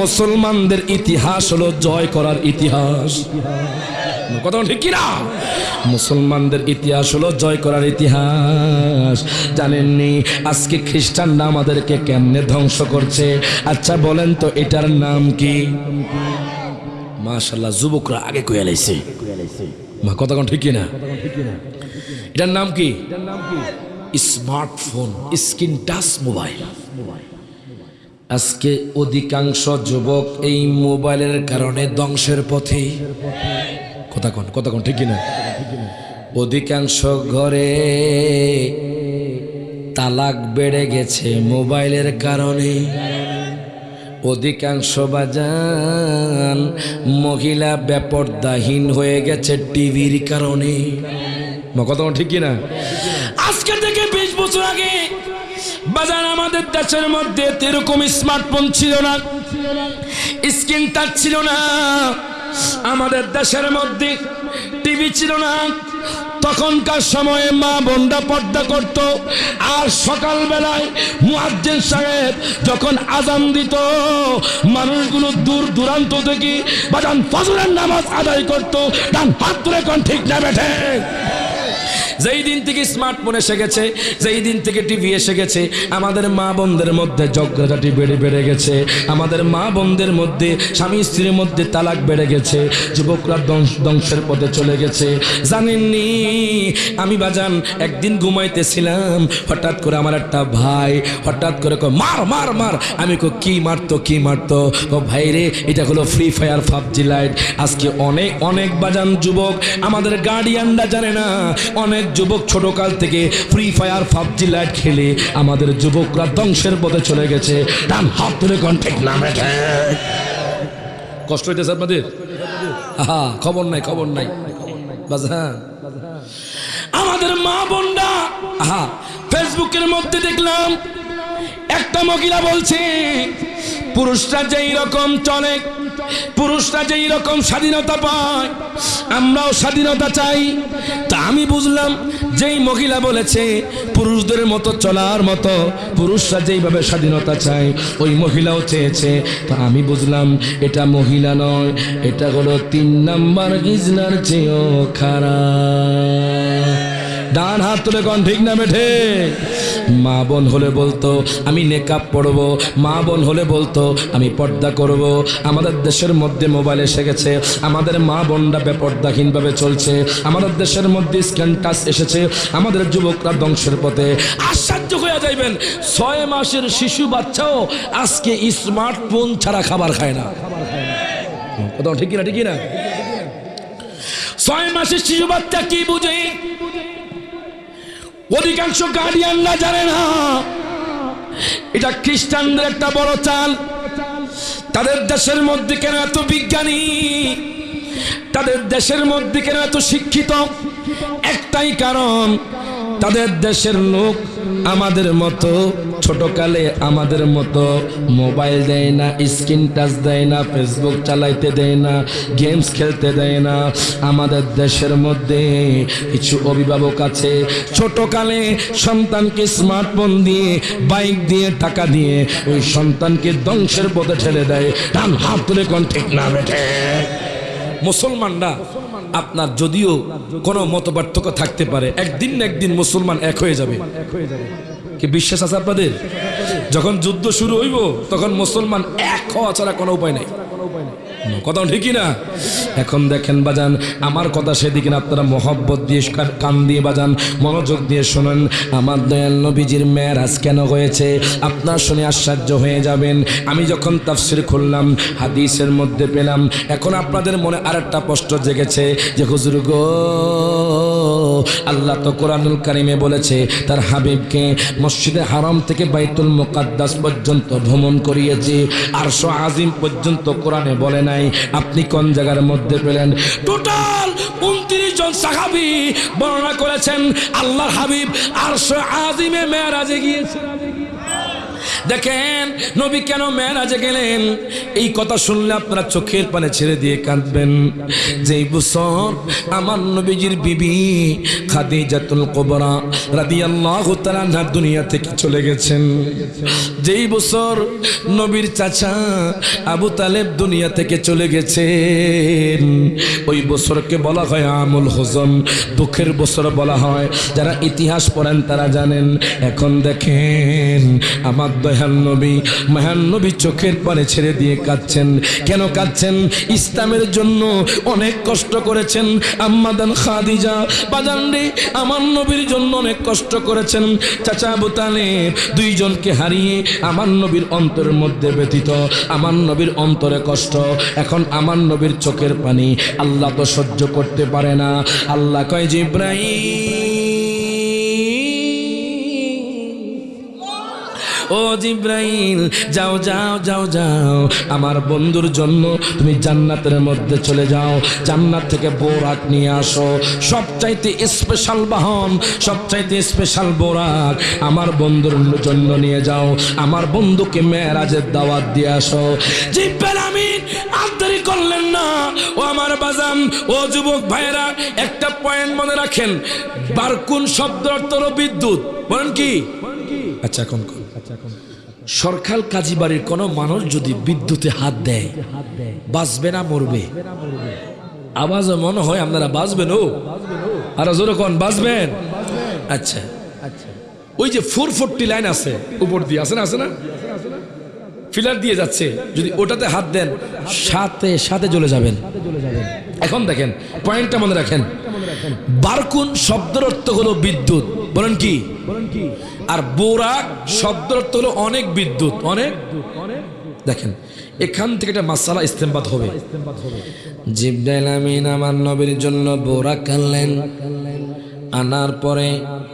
মুসলমানদের ইতিহাস হলো জয় করার ইতিহাস। কথা ঠিক কিনা? মুসলমানদের ইতিহাস হলো জয় করার ইতিহাস। জানেননি আজকে খ্রিস্টানরা আমাদেরকে কেমনে ধ্বংস করছে? আচ্ছা বলেন তো এটার নাম কি? মাশাআল্লাহ, যুবকরা আগে কইয়া লাইছে। মা কথা কোন ঠিক কিনা? এটার নাম কি? Smartphone, screen touch mobile. আজকে অধিকাংশ যুবক এই মোবাইলের কারণে ধ্বংসের পথে। কথা কোন ঠিক কিনা? অধিকাংশ ঘরে তালাক বেড়ে গেছে মোবাইলের কারণে। অধিকাংশ বাজান মহিলা বেপরদাহীন হয়ে গেছে টিভির কারণে। কথা ঠিক কিনা? আজকে থেকে 20 বছর আগে বাজান আমাদের দেশের মধ্যে এরকম স্মার্টফোন ছিল না, স্ক্রিন টাচ ছিল না, আমাদের দেশের মধ্যে টিভি ছিল না। তখনকার সময়ে মা বোনরা পর্দা করত, আর সকালবেলায় মুয়াজ্জিন সাহেব যখন আজান দিত মানুষগুলো দূর দূরান্ত থেকে বাজান ফজরের নামাজ আদায় করত। ডান হাত তুলে কোন ঠিক না বেঠে? যেই দিন থেকে স্মার্টফোন এসে গেছে, যেই দিন থেকে টিভি এসে গেছে, আমাদের মা বোনদের মধ্যে ঝগড়াঝাটি বেড়ে গেছে, আমাদের মা বোনদের মধ্যে স্বামী স্ত্রীর মধ্যে তালাক বেড়ে গেছে, যুবকরা ধ্বংসের পথে চলে গেছে। জানেননি আমি বাজান একদিন ঘুমাইতেছিলাম, হঠাৎ করে আমার একটা ভাই হঠাৎ করে মার মার মার। আমি কি মারতো? ও ভাই রে, এটা হলো ফ্রি ফায়ার, পাবজি লাইট। আজকে অনেক বাজান যুবক আমাদের গার্ডিয়ানরা জানে না, অনেক যুবক ছোটকাল থেকে ফ্রি ফায়ার, পাবজি লাইট খেলে আমাদের যুবকরা ধ্বংসের পথে চলে গেছে। ডান হাত তুলে কোন ঠিক না? কষ্ট হইতেছে আপনাদের? খবর নাই বাজান। আমাদের মা বোনরা ফেসবুকের মধ্যে দেখলাম একটা মহিলা বলছে পুরুষরা যেই রকম চলে, পুরুষরা যেই রকম স্বাধীনতা পায় আমরাও স্বাধীনতা চাই। তা আমি বুঝলাম যেই মহিলা বলেছে পুরুষদের মতো চলার মতো, পুরুষরা যেইভাবে স্বাধীনতা চায় ওই মহিলাও চেয়েছে। তা আমি বুঝলাম এটা মহিলা নয়, এটা হলো 3 নাম্বার গিজনার চেয়েও খারাপ। ডান হাত তুলে কোন ঠিক না বেঠে? মা বোন হলে বলতো আমি নেকাব পড়ব, মা বোন হলে বলতো আমি পর্দা করব। আমাদের দেশের মধ্যে মোবাইল এসে গেছে, আমাদের মা বোনরা বেপর্দাহীনভাবে চলছে, আমাদের দেশের মধ্যে স্ক্যান টাচ এসেছে, আমাদের যুবকরা ধ্বংসের পথে। আশ্চর্য হয়ে যাইবেন, 6 মাসের শিশু বাচ্চাও আজকে স্মার্টফোন ছাড়া খাবার খায় না। কথা ঠিক না? ঠিক না? 6 মাসের শিশু বাচ্চা কি বুঝে? অধিকাংশ গার্ডিয়ানরা জানে না এটা খ্রিস্টানদের একটা বড় চাল। তাদের দেশের মধ্যে কেন এত বিজ্ঞানী, তাদের দেশের মধ্যে কেন এত শিক্ষিত? একটাই কারণ, তাদের দেশের লোক আমাদের মতো ছোটকালে আমাদের মতো মোবাইল দেয় না, স্ক্রিন টাচ দেয় না, ফেসবুক চালাইতে দেয় না, গেমস খেলতে দেয় না। আমাদের দেশের মধ্যে কিছু অভিভাবক আছে ছোটকালে সন্তানকে স্মার্টফোন দিয়ে, বাইক দিয়ে, টাকা দিয়ে ওই সন্তানকে ধ্বংসের পথে ঠেলে দেয়। ডান হাত তুলে কোন ঠিক না বেঠে? মুসলমানরা আপনার যদিও কোনো মতপার্থক্য থাকতে পারে, একদিন না একদিন মুসলমান এক হয়ে যাবে। কি বিশ্বাস আছে আপনাদের? যখন যুদ্ধ শুরু হইব তখন মুসলমান এক হওয়া ছাড়া কোনো উপায় নেই। কথা ঠিকই না? এখন দেখেন বাজান, আমার কথা সেদিকে আপনারা মহব্বত দিয়ে কান দিয়ে বাজান, মনোযোগ দিয়ে শোনেন। আমার দয়াল নবীজির মেরাজ কেন হয়েছে আপনার শুনে আশ্চর্য হয়ে যাবেন। আমি যখন তাফসীর খুললাম, হাদিসের মধ্যে পেলাম, এখন আপনাদের মনে আরেকটা প্রশ্ন জেগেছে যে হুজুর গো, আল্লাহ তো কোরআনুল কারিমে বলেছে তার হাবিবকে মসজিদে হারাম থেকে বাইতুল মুকাদ্দাস পর্যন্ত ভ্রমণ করিয়েছে, আরশ আজিম পর্যন্ত কোরআনে বলে নাই। আপনি কোন জায়গার মধ্যে পেলেন? টোটাল 29 জন সাহাবী বর্ণনা করেছেন আল্লাহর হাবিব আরশ আজিমে মেরাজে গিয়েছেন। দেখেন নবী কেন মেরাজে গেলেন, এই কথা শুনলে আপনারা চোখের পানি ছেড়ে দিয়ে কাঁদবেন। যেই বছর আমার নবীজির বিবি খাদিজাতুল কুবরা রাদিয়াল্লাহু তাআলা আনহা দুনিয়া থেকে চলে গেছেন, যেই বছর নবীর চাচা আবু তালেব দুনিয়া থেকে চলে গেছেন, ওই বছরকে বলা হয় আমুল হুজন, দুঃখের বছর বলা হয়। যারা ইতিহাস পড়েন তারা জানেন। এখন দেখেন আমার দয়াল নবী, মহান নবী চোখের পানি ছেড়ে দিয়ে কাঁদছেন। কেন কাঁদছেন? ইসলামের জন্য অনেক কষ্ট করেছেন আম্মা জান খাদিজা, বাজান রে আমার নবীর জন্য অনেক কষ্ট করেছেন। চাচা আবু তালেব, দুইজনকে হারিয়ে আমার নবীর অন্তরের মধ্যে ব্যথিত, আমার নবীর অন্তরে কষ্ট। এখন আমার নবীর চোখের পানি আল্লাহ তো সহ্য করতে পারে না। আল্লাহ কয় জিব্রাইল, ও জিব্রাইল যাও যাও যাও যাও, আমার বন্ধুর জন্য তুমি জান্নাতের মধ্যে চলে যাও, জান্নাত থেকে বোরাক নিয়ে আসো, সবচাইতে স্পেশাল বাহন, সবচাইতে স্পেশাল বোরাক আমার বন্ধুর জন্য নিয়ে যাও, আমার বন্ধুকে মেরাজের দাওয়াত দিয়ে আসো। জিব্রাইল আমিন আর দেরি করলেন না। ও আমার বাজান, ও যুবক ভাইরা, একটা পয়েন্ট মনে রাখেন, বারকুন শব্দ অর্থ হলো বিদ্যুৎ। বলেন কি? আচ্ছা এখন সরকাল কাজীবাড়ির কোন মানুষ যদি বিদ্যুতে হাত দেয় বাঁচবে না মরবে? আওয়াজ মনে হয় আপনারা বাঁচবেন। ও আর জোরে কোন বাঁচবেন? আচ্ছা, ওই যে 440 লাইন আছে উপর দিয়ে, আছে না? আছে না? ফিলার দিয়ে যাচ্ছে, যদি ওটাতে হাত দেন সাথে সাথে জ্বলে যাবেন। এখন দেখেন পয়েন্টটা মনে রাখেন, বারকুন শব্দের অর্থ হলো বিদ্যুৎ। বলেন কি? আর বোরাক শব্দের অর্থ হলো অনেক বিদ্যুৎ, অনেক। দেখেন এখান থেকে একটা মাসালা ইস্তেমবাদ হবে। জিব্রাইল আমিন আমার নবীর জন্য বোরাক আনলেন, আনার পরে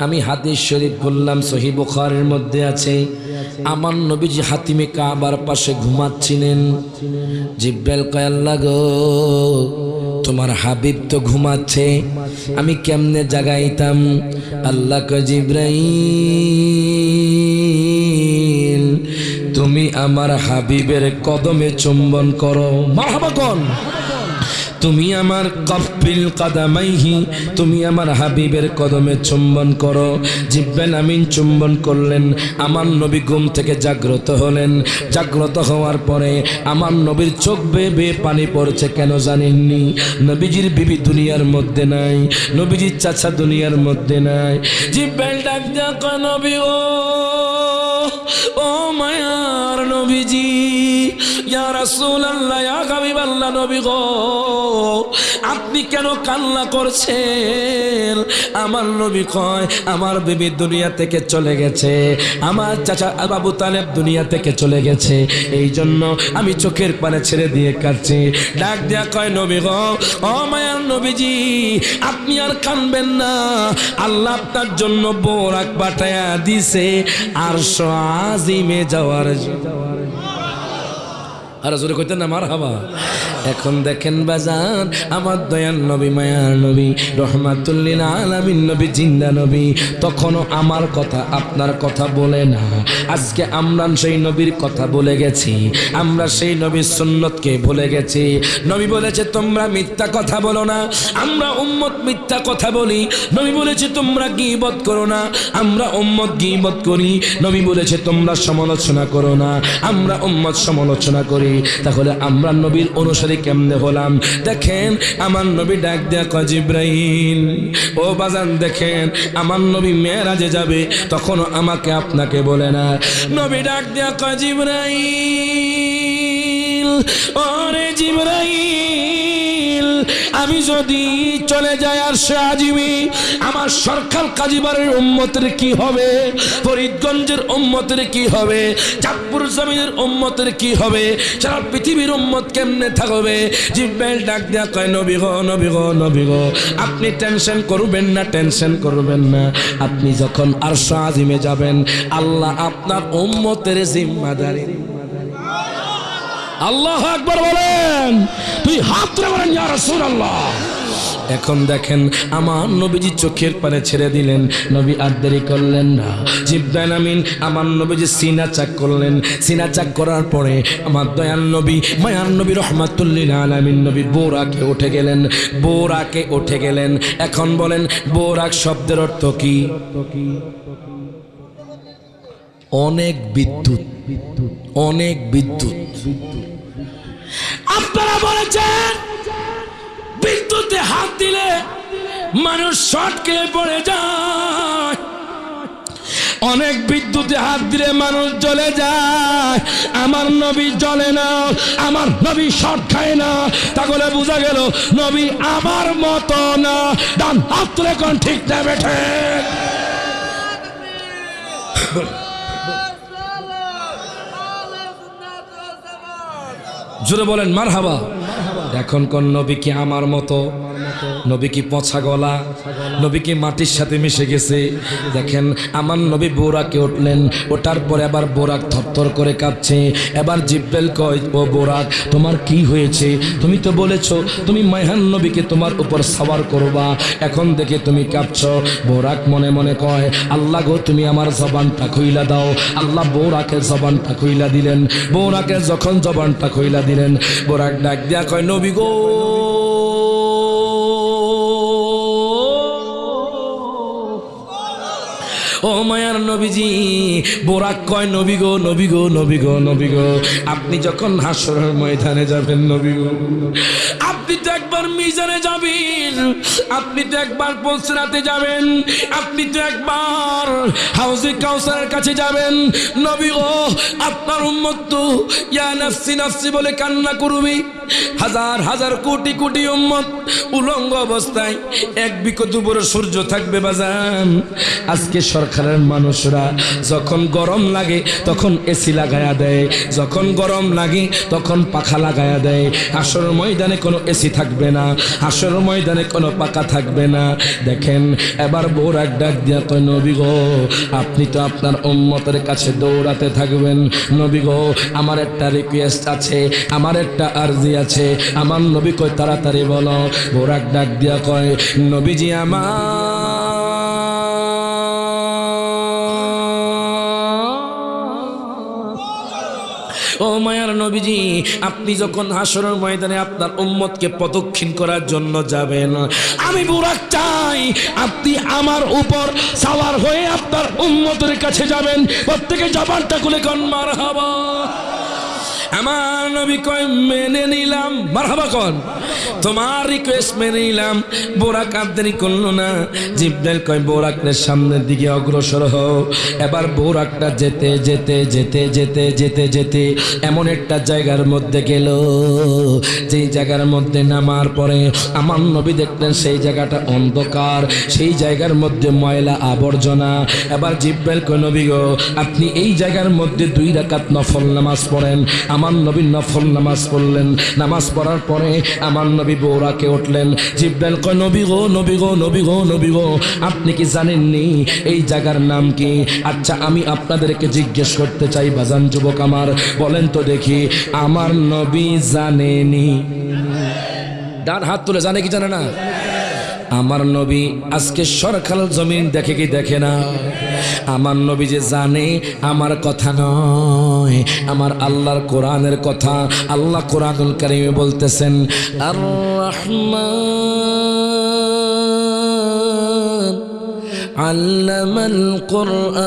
আমি হাদিস শরীফ বললাম, সহিহ বুখারীর মধ্যে আছে, আমার নবীজি হাতিমে কাবার পাশে ঘুমাচ্ছিলেন। জিব্রাইল কয় আল্লাহ গো, তোমার হাবিব তো ঘুমাচ্ছে, আমি কেমনে জাগাইতাম? আল্লাহ কয় জিব্রাইল তুমি আমার হাবিবের কদমে চুম্বন করো। মারহাবা কোন? তুমি আমার কফিল কাদামাইহি, তুমি আমার হাবিবের কদমে চুম্বন করো। জিব্রাইল আমিন চুম্বন করলেন। আমার নবী ঘুম থেকে জাগ্রত হলেন। জাগ্রত হওয়ার পরে আমার নবীর চোখ বেয়ে বেয়ে পানি পড়ছে, কেন জানেননি? নবীজির বিবি দুনিয়ার মধ্যে নাই, নবীজির চাচা দুনিয়ার মধ্যে নাই। জিব্রাইল ডাক দিয়া কয়, নবী ও মায়ার নবীজি, ইয়া রাসূলুল্লাহ, ইয়া হাবিবাল্লাহ, নবী গো, আপনি কেন কান্না করছেন? আমার নবী কয়, আমার বিবি দুনিয়া থেকে চলে গেছে, আমার চাচা আবু তালেব দুনিয়া থেকে চলে গেছে, এই জন্য আমি চোখের পানি ছেড়ে দিয়ে কাঁদছি। ডাক দিয়া কয়, নবী গো, ও মায়ার নবীজি, আপনি আর কাঁদবেন না। আল্লাহ আপনার জন্য বোরাক পাঠায়া দিছে আরশ আজিমে যাওয়ার জন্য। আর জোরে কইতেন না মারহাবা। এখন দেখেন বাজান, আমার দয়াল নবী, মায়ার নবী, রহমাতুল লিল আলামিন নবী, জিন্দা নবী, তখনও আমার কথা আপনার কথা বলে না। আজকে আমরা সেই নবীর কথা বলে গেছি, আমরা সেই নবীর সুন্নতকে ভুলে গেছি। নবী বলেছে তোমরা মিথ্যা কথা বলো না, আমরা উম্মত মিথ্যা কথা বলি। নবী বলেছে তোমরা গীবত করো না, আমরা উম্মত গীবত করি। নবী বলেছে তোমরা সমালোচনা করো না, আমরা উম্মত সমালোচনা করি। তাহলে আমরা নবীর অনুসারী কেমনে হলাম? দেখেন আমার নবী ডাক দেয়া কয়, জিবরাইল ও বাজান, দেখেন আমার নবী মেরাজে যাবে, তখন আমাকে আপনাকে বলে না। নবী ডাক দেয়া কয়, জিবরাইল, ওরে জিবরাইল, আমি যদি চলে যাই আরশে আজিমে, আমার সরকার কাজীবাড়ির উম্মতের কি হবে? ফরিদগঞ্জের উম্মতের কি হবে? চাঁদপুর জমিনের উম্মতের কি হবে? সারা পৃথিবীর উম্মত কেমনে থাকবে? জিব্রাইল ডাক দেয়া কয়, নবী গো, নবী গো, নবী গো, আপনি টেনশন করবেন না, টেনশন করবেন না। আপনি যখন আরশে আজিমে যাবেন, আল্লাহ আপনার উম্মতের জিম্মাদারি। আল্লাহু আকবার বলেন, তুই হাত তুলে বলেন ইয়া রাসূলুল্লাহ। এখন দেখেন আমার নবীজি চোখের পানে ছেড়ে দিলেন। নবী আর দেরি করলেন না। জিবরাইল আমিন আমার নবীজি সিনা চাক করলেন। সিনা চাক করার পরে আমার দয়াল নবী, মায়ার নবী, রহমাতুল লিল আলামিন নবী বোরাকে উঠে গেলেন। বোরাকে উঠে গেলেন। এখন বলেন বোরাক শব্দের অর্থ কি? অনেক বিদ্যুৎ, অনেক বিদ্যুৎ। আপনারা বলেছেন বিদ্যুতে হাত দিলে মানুষ শর্টকে পড়ে যায়, অনেক বিদ্যুতে হাত দিলে মানুষ জ্বলে যায়। আমার নবী জ্বলে না, আমার নবী শর্ট খায় না। তাহলে বোঝা গেল নবী আমার মতো না। ডান হাত তুলে কোন ঠিক না বেঠে? জোরে বলেন মারহাবা। এখন কোন নবী কি আমার মতো? নবী কি পচা গলা? নবী কি মাটির সাথে মিশে গেছে? দেখেন আমার নবী বোরাকে উঠলেন। ওঠার পরে আবার বোরাক থরথর করে কাঁপছে। এবার জিব্রাইল কয়, ও বোরাক, তোমার কি হয়েছে? তুমি তো বলেছো তুমি মায়ার নবীকে তোমার উপর সওয়ার করবা, এখন দেখে তুমি কাঁপছো। বোরাক মনে মনে কয়, আল্লাহ গো, তুমি আমার জবানটা খুইলা দাও। আল্লাহ বোরাকের জবানটা খুইলা দিলেন। বোরাকের যখন জবানটা খুইলা দিলেন, বোরাক ডাক দিয়া কয়, নবী গো, ও মায়ার নবীজি। বোরাক কয়, নবী গো, নবী গো, নবী গো, নবী গো, আপনি যখন হাসরের ময়দানে যাবেন, নবী গো, আপনি তো একবার মিজানে যাবেন, আপনি তো একবার পৌঁছাতে যাবেন, আপনি তো একবার হাউজে কাউসারের কাছে যাবেন। নবী গো, আপনার উম্মত তো ইয়া নাফসি নাফসি বলে কান্না করবে। হাজার হাজার কোটি কোটি উম্মত উলঙ্গ অবস্থায়, এক বিকট উপরে সূর্য থাকবে বাজান। আজকে সরকারের মানুষরা যখন গরম লাগে তখন এসি লাগায়া দেয়, যখন গরম লাগে তখন পাখা লাগায়া দেয়। হাসরের ময়দানে কোনো এসি থাকবে না, হাসরের ময়দানে কোনো পাখা থাকবে না। দেখেন এবার বোরাক ডাক দিয়া কয়, নবী গো, আপনি তো আপনার উম্মতের কাছে দৌড়াতে থাকবেন। নবী গো, আমার একটা রিকোয়েস্ট আছে, আমার একটা আরজি আছে। আমার নবী কয়, তাড়াতাড়ি বলো। বোরাক ডাক দিয়া কয়, নবীজি ও মায়ার নবীজি, আপনি যখন হাসরের ময়দানে আপনার উম্মতকে প্রদক্ষিণ করার জন্য যাবেন, আমি বুরাক চাই আপনি আমার উপর সাওয়ার হয়ে আপনার উম্মতের কাছে যাবেন। প্রত্যেকে জবানটা খুলে কোন মারহাবা। আমার নবী কয় মেনে নিলাম, মারহাবা কোন, তোমার রিকোয়েস্ট মেনে নিলাম। বোরাক আর দেরি করলো না, জিব্রাইল কয় বোরাকের সামনের দিকে অগ্রসর হও। এবার বোরাকটা যেতে যেতে যেতে যেতে যেতে যেতে এমন একটা জায়গার মধ্যে গেল, যেই জায়গার মধ্যে নামার পরে আমার নবী দেখলেন সেই জায়গাটা অন্ধকার, সেই জায়গার মধ্যে ময়লা আবর্জনা। এবার জিব্রাইল কয় নবী গো, আপনি এই জায়গার মধ্যে 2 রাকাত নফল নামাজ পড়েন। আমার নবী নফল নামাজ পড়লেন। নামাজ পড়ার পরে আমার নবী বোরাকে উঠলেন। জিব্রাইল কয় নবী গো, নবী গো, নবী গো, নবী গো, আপনি কি জানেননি এই জায়গার নাম কি? আচ্ছা আমি আপনাদেরকে জিজ্ঞেস করতে চাই বাজান যুবক আমার, বলেন তো দেখি, আমার নবী জানেনি? ডান হাত তুলে জানে কি জানে না? আমার নবী আজকে সরকার জমিন দেখে কি দেখে না? আমার নবী যে জানে আমার কথা নয়, আমার আল্লাহর কোরআনের কথা। আল্লাহ কোরআনুল কারীমে বলতেছেন, আর রহমান আল্লামাল কোরআন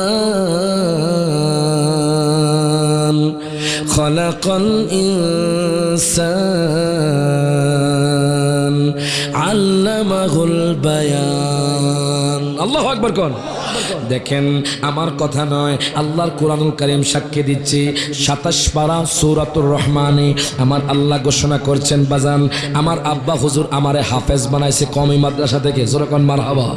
খলাকাল ইনসান আল্লামাহুল বায়ান। আল্লাহু আকবার কোন। দেখেন আমার কথা নয়, আল্লাহর কোরআনুল কারীম সাক্ষী দিচ্ছে। 27 পারা সূরাতুর রহমানে আমার আল্লাহ ঘোষণা করছেন, বাজান আমার আব্বা হুজুর আমারে হাফেজ বানাইছে কওমি মাদ্রাসা থেকে। জোরকন মারহাবা।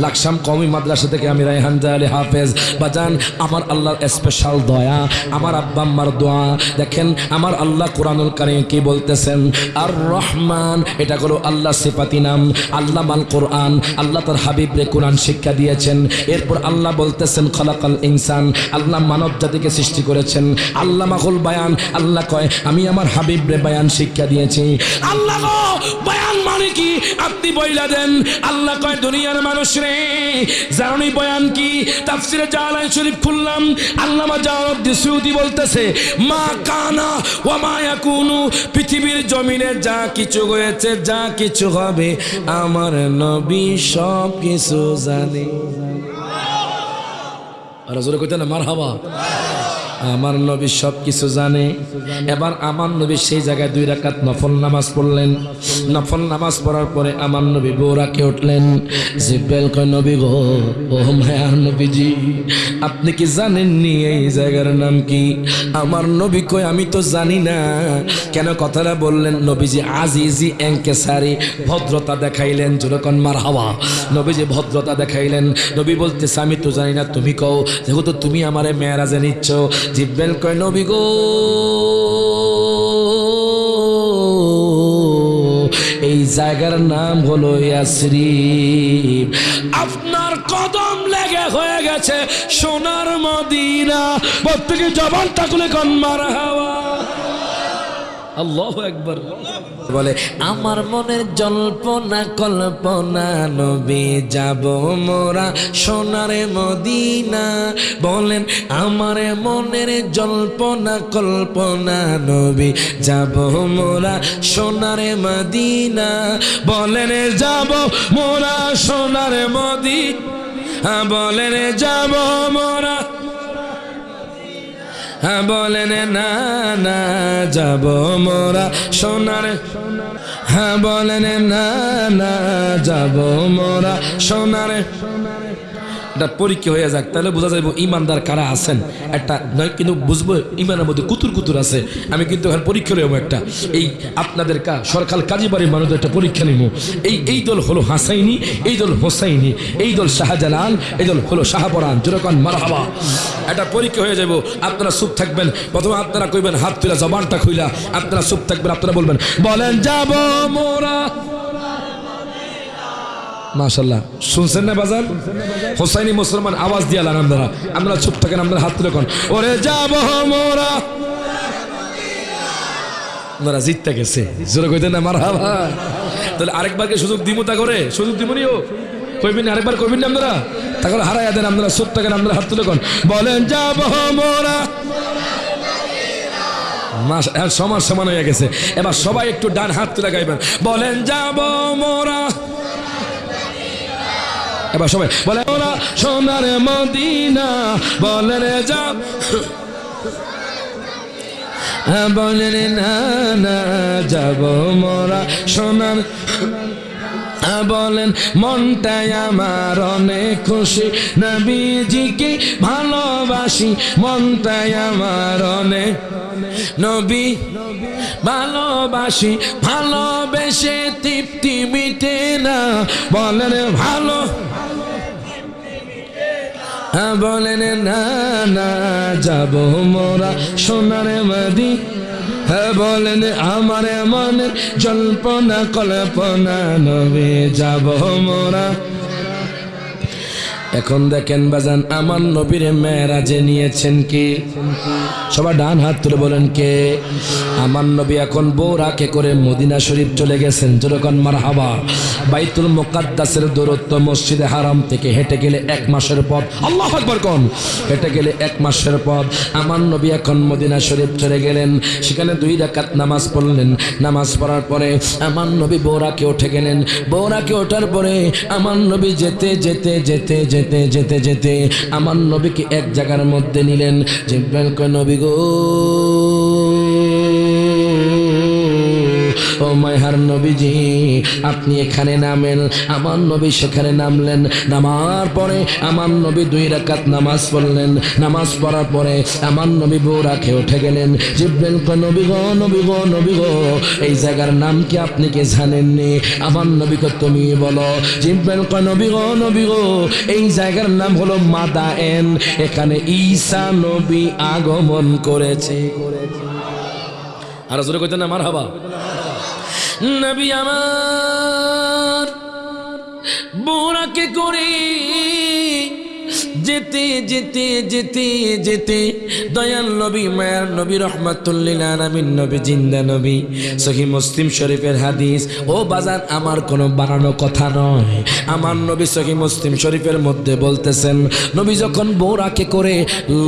লাকসাম কওমি মাদ্রাসা থেকে আমি রায়হান জালি হাফেজ। বাজান আমার আল্লাহর স্পেশাল দয়া, আমার আব্বা আম্মার দোয়া। দেখেন আমার আল্লাহ কোরআনুল কারীম কি বলতেছেন, আর রহমান, এটা হলো আল্লাহ সিফাতি নাম। আল্লামাল কোরআন, আল্লাহ তার হাবিবরে কোরআন শিক্ষা দিয়েছেন। এরপর আল্লাহ বলতেছেন খলাকাল ইনসান, আল্লাহ মানব জাতিকে সৃষ্টি করেছেন। আল্লামাহুল বায়ান, আল্লাহ কয় আমি আমার হাবিবরে বায়ান শিক্ষা দিয়েছি। আল্লাহ গো, বায়ান মানে কি আপনি বইলা দেন। আল্লাহ কয় দুনিয়ার মানুষ রে, জানি বয়ান কি? তাফসিরে জালালাইন শরীফ খুললাম, আল্লামা জালালউদ্দিন সুয়ুতী বলতেছে, মা কানা ওয়া মা ইয়াকুনু, পৃথিবীর জমিনে যা কিছু হয়েছে যা কিছু হবে আমার নবী সব কিছু জানে। আর জোরে কইতে না মারহাবা। আমার নবী সব কিছু জানে। এবার আমার নবী সেই জায়গায় 2 রাকাত নফল নামাজ পড়লেন। নফল নামাজ পড়ার পরে আমার নবী বোরাকে উঠলেন। জিব্রাইল কয় নবী গো, ও মায়ার নবীজি, আপনি কি জানেননি এই জায়গার নাম কি? আমার নবী কয় আমি তো জানি না। কেন কথাটা বললেন? নবীজি আজিজি এনকেসারি, ভদ্রতা দেখাইলেন। যেরকম মারহাবা। নবীজি ভদ্রতা দেখাইলেন। নবী বলতেছে আমি তো জানি না, তুমি কও, যেহেতু তুমি আমারে মেরাজে নিচ্ছ। জিব্রাইল কয় নবী গো, এই জায়গার নাম হলো ইয়াসরিব। আপনার কদম লেগে হয়ে গেছে সোনার মদিনা। প্রত্যেকে জবানটা খুলে কোন মারহাবা। আল্লাহু আকবার। বলে আমার মনের জল্পনা কল্পনা, নবী যাব মোরা সোনার মদিনা। বলেন আমার মনের জল্পনা কল্পনা, নবী যাব মোরা সোনার মদিনা। বলেন যাব মোরা সোনার মদিনা, বলেন যাব মোরা, বলেন না না যাব মোরা সোনার, বলেন না না যাব মোরা সোনার। একটা পরীক্ষা হয়ে যাক, তাহলে বোঝা যাবে ইমানদার কারা আছেন। একটা নয় কিন্তু বুঝবো ইমানের মধ্যে কুতুর কুতুর আছে। আমি কিন্তু এখন পরীক্ষা নেব একটা, এই আপনাদের সরকার কাজীবাড়ির মানুষদের একটা পরীক্ষা নেব। এই দল হলো হাসাইনি, এই দল হোসাইনি, এই দল শাহজালাল, এই দল হলো শাহপরান। যেরকম মারহাবা। একটা পরীক্ষা হয়ে যাব। আপনারা চুপ থাকবেন। প্রথমে আপনারা কইবেন হাত তুলা, জবানটা খুইলা আপনারা চুপ থাকবেন। আপনারা বলবেন বলেন যাব মোরা। মাশাআল্লাহ, শুনছেন না বাজার? হোসাইনি মুসলমান আওয়াজ দিয়ে আপনারা, আপনারা চুপ থাকেন, আপনারা হাত তুলে কোন ওরে যাব মোরা। ওরা জিততে গেছে। জোরে কইতেন না মারহাবা। তাহলে আরেকবারকে সুযোগ দিমু, তা করে সুযোগ দিমুনিও কইবেন, আরেকবার কইবেন না আপনারা, তা করে হারাইয়া দেন। আপনারা চুপ থাকেন, আপনারা হাত তুলে কোন বলেন যাব মোরা। সমান সমান হয়ে গেছে। এবার সবাই একটু ডান হাত তুলে গাইবেন, বলেন যাব মোরা। এবার সবাই বলে মোরা সোনার মদিনা, বলেন যাব, বলেন না না যাব মোরা সোনার, বলেন মনটাই আমার অনেক খুশি, নবীজিকে ভালোবাসি, মনটাই আমার অনেক, নবী ভালোবাসি, ভালোবেসে তৃপ্তি মিটে না, বলেন ভালো, বলেন না না যাব মোরা সোনার মদি, বলেন আমার মনের জল্পনা কল্পনা, নবী যাব মোরা। এখন দেখেন বাজান, আমার নবীর মেরাজে নিয়েছেন কে? সবাই ডান হাত তুলে বলেন কে? আমার নবী এখন বোরাকে করে মদিনা শরীফ চলে গেছেন, যেরকম মারহাবা। বাইতুল মুকাদ্দাসের দূরত্ব মসজিদে হারাম থেকে হেঁটে গেলে 1 মাসের পথ। আল্লাহু আকবার কোন? হেঁটে গেলে 1 মাসের পথ। আমার নবী এখন মদিনা শরীফ চলে গেলেন, সেখানে 2 রাকাত নামাজ পড়লেন। নামাজ পড়ার পরে আমার নবী বোরাকে উঠে গেলেন। বোরাকে ওঠার পরে আমার নবী যেতে যেতে যেতে যেতে যেতে যেতে আমার নবীকে এক জায়গার মধ্যে নিলেন। জিব্রাইল কয়, নবী গো, ও মায়ার নবীজি, আপনি এখানে নামেন। আমার নবী সেখানে নামলেন। নামার পরে আমার নবী 2 রাকাত নামাজ পড়লেন। নামাজ পড়ার পরে আমার নবী বোরাকে উঠে গেলেন। জিব্রাইল কয়, নবী গো, নবী গো, নবী গো, এই জায়গার নাম কি আপনি কি জানেননি? আমার নবী কয়, তুমি বলো। জিব্রাইল কয়, নবী গো, নবী গো, এই জায়গার নাম হলো মাদায়েন, এখানে ঈসা নবী আগমন করেছে। আর জোরে কইতেন না মারহাবা। নবী আমার বোরাকে করে যেতে যেতে যেতে যেতে দয়াল নবী, মায়ার নবী, রহমাতুল লিল আলামিন নবী, জিন্দা নবী, সহিহ মুসলিম শরীফের হাদিস। ও বাজার, আমার কোনো বানানো কথা নয়। আমার নবী সহিহ মুসলিম শরীফের মধ্যে বলতেছেন, নবী যখন বোরাকে করে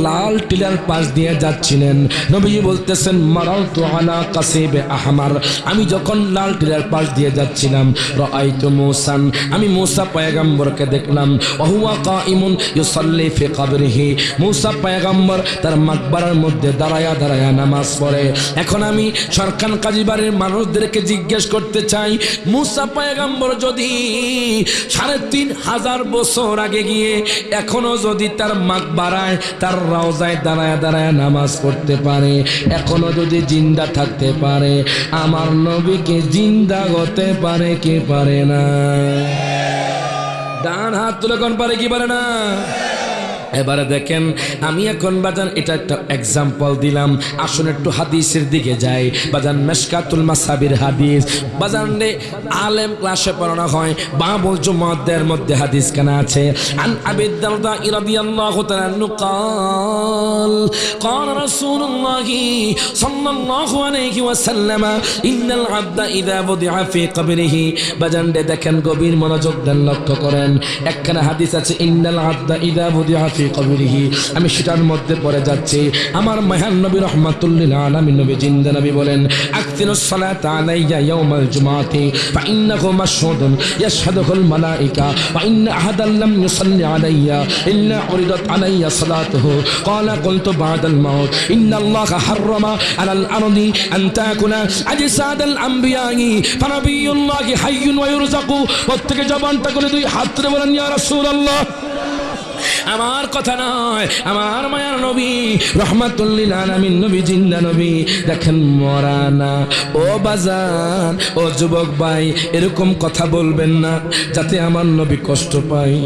লাল টিলার পাশ দিয়ে যাচ্ছিলেন, নবীজি বলতেছেন, মারালতু আলা কাসিবে আহমার, আমি যখন লাল টিলার পাশ দিয়ে যাচ্ছিলাম, রাআইতু মূসান, আমি মূসা পয়গম্বরকে দেখলাম, ওয়া কাইমুন ইউসাল্লি ফি কবরিহি, মূসা পয়গম্বর তার মাকবারার মধ্যে দাঁড়ায়া দাঁড়ায়া নামাজ পড়ে। এখন আমি সরকার কাজীবাড়ির মানুষদেরকে জিজ্ঞেস করতে চাই, মূসা পয়গম্বর যদি 3500 বছর আগে গিয়ে এখনো যদি তার মাকবারায়, তার রওজায় দাঁড়ায়া দাঁড়ায়া নামাজ পড়তে পারে, এখনো যদি জিন্দা থাকতে পারে, আমার নবীকে জিন্দা হতে পারে কি পারে না? ডান হাত তুলে কোন পারে কি পারে না? এবারে দেখেন, আমি এখন বাজান এটা একটা এক্সাম্পল দিলাম। আসুন একটু হাদিসের দিকে যাই বাজান। মিশকাতুল মাসাবির হাদিস বাজান রে আলেম ক্লাসে পড়ানো হয়, বাবুল জুমাদের মধ্যে হাদিস কেনা আছে। আন আবি দারদা রাদিয়াল্লাহু তাআলা আনহু قال قال رسول الله صلى الله عليه وسلم ان العبد اذا وضع في قبره বাজান রে দেখেন, গভীর মনোযোগ দেন, লক্ষ্য করেন। একখানা হাদিস আছে, ইন্নাল আবদা ইযা ওদিআ ফি কবরিহি, আমি সেটার মধ্যে পড়ে যাচ্ছি। আমার মহান নবী রহমাতুল লিল আলামিন নবী, জিন্দা নবী বলেন, আকসিরুস সালাত আলাইয়া ইয়াউমাল জুমআতি ফাইন্নাহু মাশহুদুন ইয়াশহাদুহুল মালায়েকা ওয়া ইন্না আহাদান লাম ইউসাল্লি আলাইয়া ইল্লা উরিদাত আলাইয়া সালাতুহু ক্বালা কুলতু বাদাল মাউত ইন্নাল্লাহা হাররামা আলাল আরদি আন তাকুলা আজসাদাল আমবিয়াই ফানাবিয়ুল্লাহি হাইয়ুন ওয়া ইউরযাকু। প্রত্যেকে জবানটা করে 2 হাত তুলে বলেন, ইয়া রাসূলুল্লাহ। আমার কথা নয়, আমার মায়ার নবী রহমাতুল লিল আলামিন নবী, জিন্দা নবী। দেখেন মরানা। ও বাজান, ও যুবক ভাই, এরকম কথা বলবেন না যাতে আমার নবী কষ্ট পায়।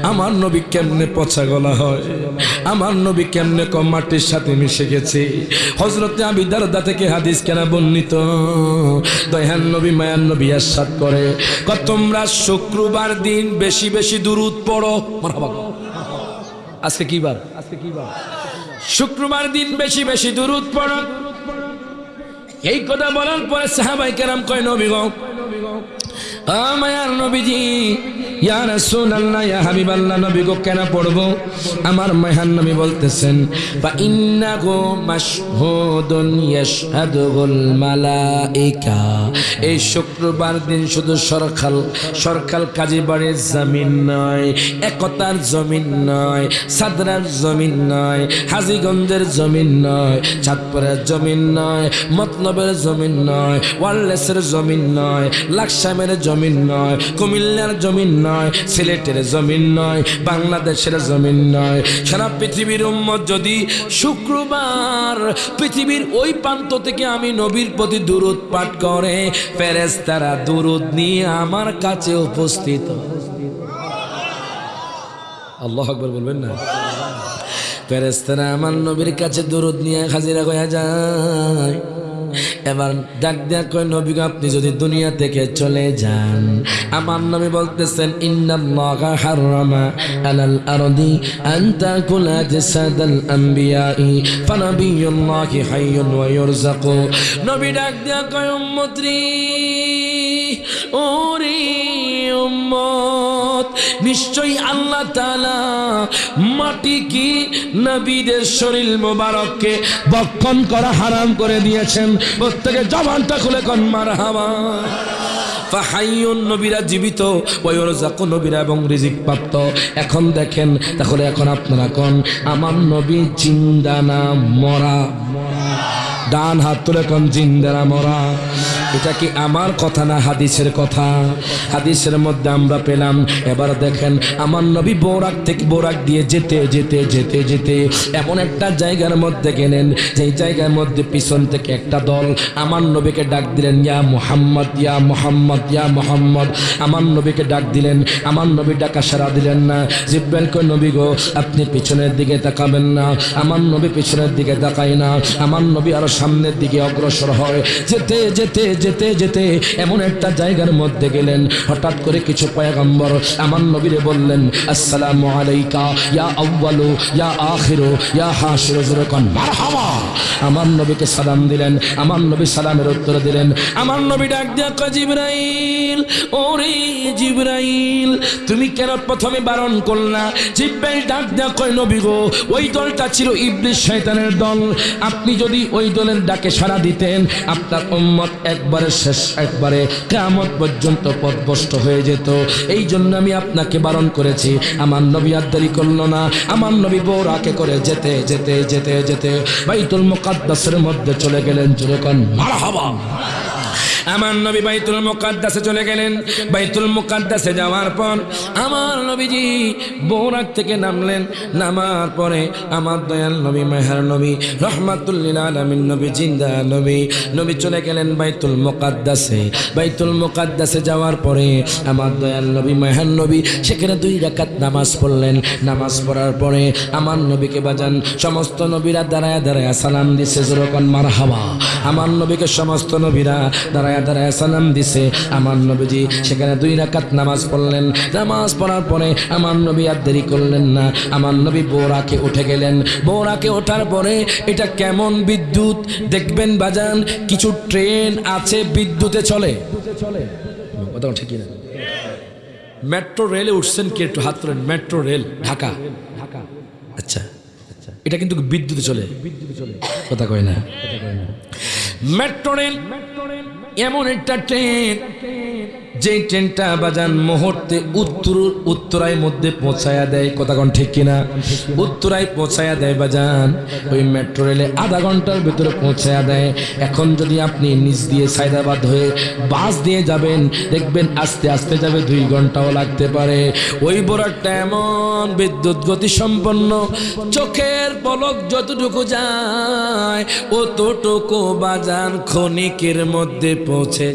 আমার নবী কেমনে পচা গলা হয়, আমার নবী কেমনে কম মাটির সাথে মিশে গেছে। হযরতে আবি দারদা থেকে হাদিস কেনা বর্ণিত, দয়াল নবী মায়ার নবী ইরশাদ করে, তোমরা শুক্রবার দিন বেশি বেশি দুরূদ পড়ো। মারহাবা। আজকে কি বার? শুক্রবার দিন বেশি বেশি দুরূদ পড়ো। এই কথা বলার পরে সাহাবায়ে কেরাম কয়, নবী গো, মায়ার নবীজি, ইয়া রাসূলুল্লাহ, ইয়া হাবিবাল্লাহ, নবী গো কেন পড়বো? আমার মায়ার নবী বলতেছেন, ফা ইন্নাহু মাশহুদুন ইয়াশহাদুল মালাইকা। এই শুক্রবার দিন শুধু সরকাল কাজীবাড়ির জমিন নয়, একতার জমিন নয়, সাদরার জমিন নয়, হাজীগঞ্জের জমিন নয়, চাঁদপুরের জমিন নয়, মতলবের জমিন নয়, ওয়ারলেসের জমিন নয়, লাকসামের জমিন নয়, কুমিল্লার জমিন নয়, সিলেটের জমিন নয়, বাংলাদেশের জমিন নয়। সারা পৃথিবীর উম্মত যদি শুক্রবার পৃথিবীর ওই প্রান্ত থেকে আমি নবীর প্রতি দুরূদ পাঠ করে, ফেরেশতারা দুরূদ নিয়ে আমার কাছে উপস্থিত। আল্লাহু আকবার বলবেন না? ফেরেশতারা আমার নবীর কাছে দুরূদ নিয়ে হাজিরা হয়ে যায়। এবার ডাক দেয়া কয়, নবী আপনি যদি দুনিয়া থেকে চলে যান, আমার নবী বলতেছেন, ইন্নাল্লাহা হাররামা আলাল আরদি আন তাকুলা জাসাদাল আমবিয়াই ফানাবিয়ুল্লাহি হাইয়ুন ওয়া ইরযাকু। নবী ডাক দেয়া কয়, উম্মত রে, ওরে উম্মত, নিশ্চয়ই আল্লাহ তাআলা মাটি কি নবীদের শরীর মোবারককে ভক্ষণ করা হারাম করে দিয়েছেন। প্রত্যেকে জবানটা খুলে কোন মারহাবা। ফাহাইয়ুন, নবীরা জীবিত, ওয়ায়ুরযাকু, নবীরা এবং রিজিক প্রাপ্ত। এখন দেখেন, তাহলে এখন আপনারা কোন, আমার নবী জিন্দা না মরা? ডান হাত তুলে কোন, জিন্দা না মরা? এটা কি আমার কথা না হাদিসের কথা? হাদিসের মধ্যে আমরা পেলাম। এবার দেখেন, আমার নবী বোরাক থেকে বোরাক দিয়ে যেতে যেতে যেতে যেতে এমন একটা জায়গার মধ্যে গেলেন, যেই জায়গার মধ্যে পিছন থেকে একটা দল আমার নবীকে ডাক দিলেন, ইয়া মুহাম্মদ, ইয়া মুহাম্মদ, ইয়া মুহাম্মদ। আমার নবীকে ডাক দিলেন, আমার নবী ডাকা সাড়া দিলেন না। জিব্রাইল কয়, নবী গো আপনি পিছনের দিকে তাকাবেন না। আমার নবী পিছনের দিকে তাকায় না, আমার নবী আরো সামনের দিকে অগ্রসর হয়। যেতে যেতে যেতে যেতে এমন একটা জায়গার মধ্যে গেলেন, হঠাৎ করে কিছু পয়গম্বর আমার নবীরে বললেন, আসসালামু আলাইকা ইয়া আউয়ালু ইয়া আখিরু ইয়া হাশিরু যুরকান মারহাবা। আমার নবীকে সালাম দিলেন, আমার নবী সালামের উত্তর দিলেন। আমার নবী ডাক দিয়া কয়, জিবরাইল, ওরে জিবরাইল, তুমি কেন প্রথমে বারণ করলা? জিবরাইল ডাক দিয়া কয়, নবী গো ওই দলটা ছিল ইবলিস শয়তানের দল। আপনি যদি ওই দলের ডাকে সাড়া দিতেন, আপনার উম্মত একবারে শেষ, একবারে কিয়ামত পর্যন্ত পথভ্রষ্ট হয়ে যেত। এই জন্য আমি আপনাকে বারণ করেছি। আমার নবী আর দেরি করলো না, আমার নবী বোরাকে করে যেতে যেতে যেতে যেতে বাইতুল মুকাদ্দাসের মধ্যে চলে গেলেন। জোরে কোন মারহাবা। আমার নবী বাইতুল মুকাদ্দাসে চলে গেলেন। বাইতুল মুকাদ্দাসে যাওয়ার পর আমার নবীজি বোরাক থেকে নামলেন। নামার পরে আমার দয়াল নবী, মেহের নবী, রহমাতুল লিল আলামিন নবী, জিন্দা নবী, নবী চলে গেলেন বাইতুল মুকাদ্দাসে। বাইতুল মুকাদ্দাসে যাওয়ার পরে আমার দয়াল নবী, মেহের নবী সেখানে 2 রাকাত নামাজ পড়লেন। নামাজ পড়ার পরে আমার নবীকে বাজান সমস্ত নবীরা দাঁড়ায় দাঁড়ায় সালাম দিছে। যেরকম মারহাবা। আমার নবীকে সমস্ত নবীরা দাঁড়ায় দাঁড়ায় সালাম দিছে। আমার নবীজি সেখানে 2 রাকাত নামাজ পড়লেন। নামাজ পড়ার পরে আমার নবী আর দেরি করলেন না, আমার নবী বোরাকে উঠে গেলেন। বোরাকে ওঠার পরে এটা কেমন বিদ্যুৎ দেখবেন বাজান, কিছু ট্রেন আছে বিদ্যুতে চলে, কথা ঠিক না? মেট্রো রেলে উঠছেন কি? একটু হাত তোলেন। মেট্রো রেল ঢাকা, আচ্ছা, এটা কিন্তু বিদ্যুতে চলে, কথা কয় না? মেট্রো রেল এমন একটা ট্রেন, যে ট্রেনটা বাজান মুহূর্তে উত্তরায় মধ্যে পৌঁছায়া দেয়, কথা কোন ঠিক কিনা? উত্তরায় পৌঁছায়া দেয় বাজান। ওই মেট্রো রেলে আধা ঘন্টার ভিতরে পৌঁছায়া দেয়। এখন যদি আপনি নিচ দিয়ে সায়দাবাদ হয়ে বাস দিয়ে যাবেন, দেখবেন আস্তে আস্তে যাবে, 2 ঘন্টাও লাগতে পারে। ওই বোরাকটা এমন বিদ্যুৎ গতি সম্পন্ন, চোখের পলক যতটুকু যায় অতটুকু বাজান ক্ষণিকের মধ্যে পৌঁছে।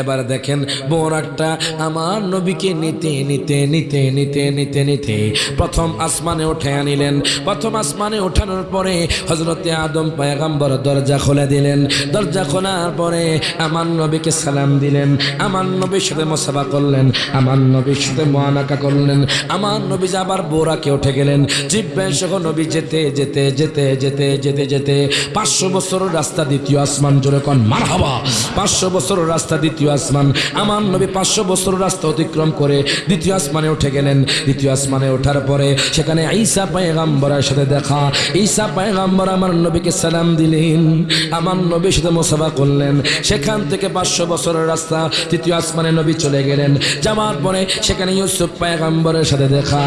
এবার দেখেন বোরাকটা আমার নবীকে নিতে নিতে নিতে নিতে নিতে নিতে প্রথম আসমানে উঠে আনিলেন। প্রথম আসমানে ওঠানোর পরে হযরতে আদম পয়গম্বর দরজা খুলে দিলেন। দরজা খোলার পরে আমার নবীকে সালাম দিলেন, আমার নবীর সাথে মুসাফা করলেন, আমার নবীর সাথে মুআনাকা করলেন। আমার নবী আবার বোরাকে উঠে গেলেন। জিব্রাইল সহ নবী যেতে যেতে যেতে যেতে যেতে যেতে 500 বছর রাস্তা, দ্বিতীয় আসমান। জোরে কোন মারহাবা। 500 বছর রাস্তা, দ্বিতীয় দ্বিতীয় আসমান। আমার নবী 500 বছর রাস্তা অতিক্রম করে দ্বিতীয় আসমানে উঠে গেলেন। দ্বিতীয় আসমানে ওঠার পরে সেখানে ঈসা পয়গম্বরের সাথে দেখা। ঈসা পয়গম্বর আমার নবীকে সালাম দিলেন, আমার নবীর সাথে মুসাফা করলেন। সেখান থেকে 500 বছরের রাস্তা তৃতীয় আসমানে নবী চলে গেলেন। যাওয়ার পরে সেখানে ইউসুফ পয়গম্বরের সাথে দেখা।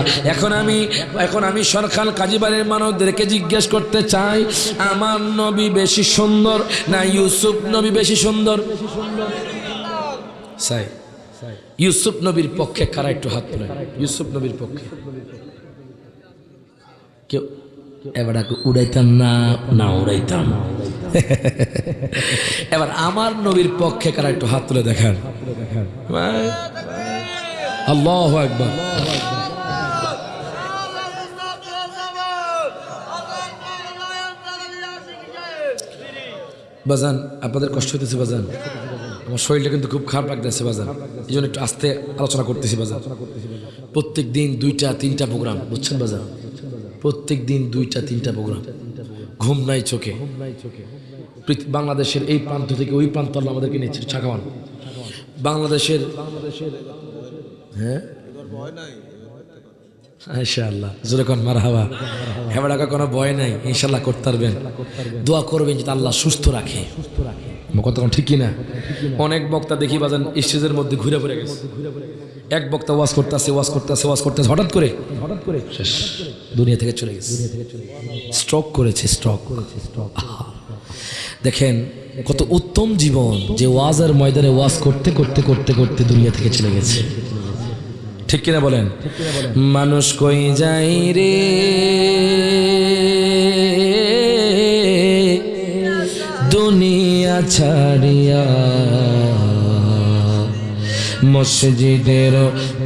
এখন আমি সরকার কাজীবাড়ির মানুষদেরকে জিজ্ঞেস করতে চাই, আমার নবী বেশি সুন্দর না ইউসুফ নবী বেশি সুন্দর? ইউসুফ নবীর পক্ষে কারা একটু হাত তোলেন? ইউসুফ নবীর পক্ষে কেউ? এবার উড়াইতাম না উড়াইতাম। এবার আমার নবীর পক্ষে কারা একটু হাত তুলে দেখান। আল্লাহু আকবার। বাজান আপনাদের কষ্ট হইতেছে বাজান, আমার শরীরটা কিন্তু খুব খারাপ লাগতেছে বাজান, এই জন্য একটু আস্তে আলোচনা করতেছি বাজান। প্রত্যেক দিন 2টা-3টা প্রোগ্রাম, বুঝছেন বাজান? প্রত্যেক দিন 2টা-3টা প্রোগ্রাম, ঘুম নাই চোখে। বাংলাদেশের এই প্রান্ত থেকে ওই প্রান্ত আল্লাহ আমাদেরকে নিচ্ছে ছাকাওয়ান। বাংলাদেশের হ্যাঁ ইনশাআল্লাহ জোরে কোন মারহাবা। হেবাডাকা কোনো ভয় নাই, ইনশাআল্লাহ করতে পারবেন। দোয়া করবেন যাতে আল্লাহ সুস্থ রাখে। কথা ঠিক কিনা? অনেক বক্তা দেখি বাজান স্টেজের মধ্যে ঘুরে ঘুরে গেছে। এক বক্তা ওয়াজ করতেছে হঠাৎ করে শেষ, দুনিয়া থেকে চলে গেছে। স্ট্রোক করেছে। দেখেন কত উত্তম জীবন, যে ওয়াজের ময়দানে ওয়াজ করতে করতে করতে করতে দুনিয়া থেকে চলে গেছে। ঠিক কিনা বলেন? মানুষ কই যাই রে দুনিয়া ছাড়িয়া, মসজিদের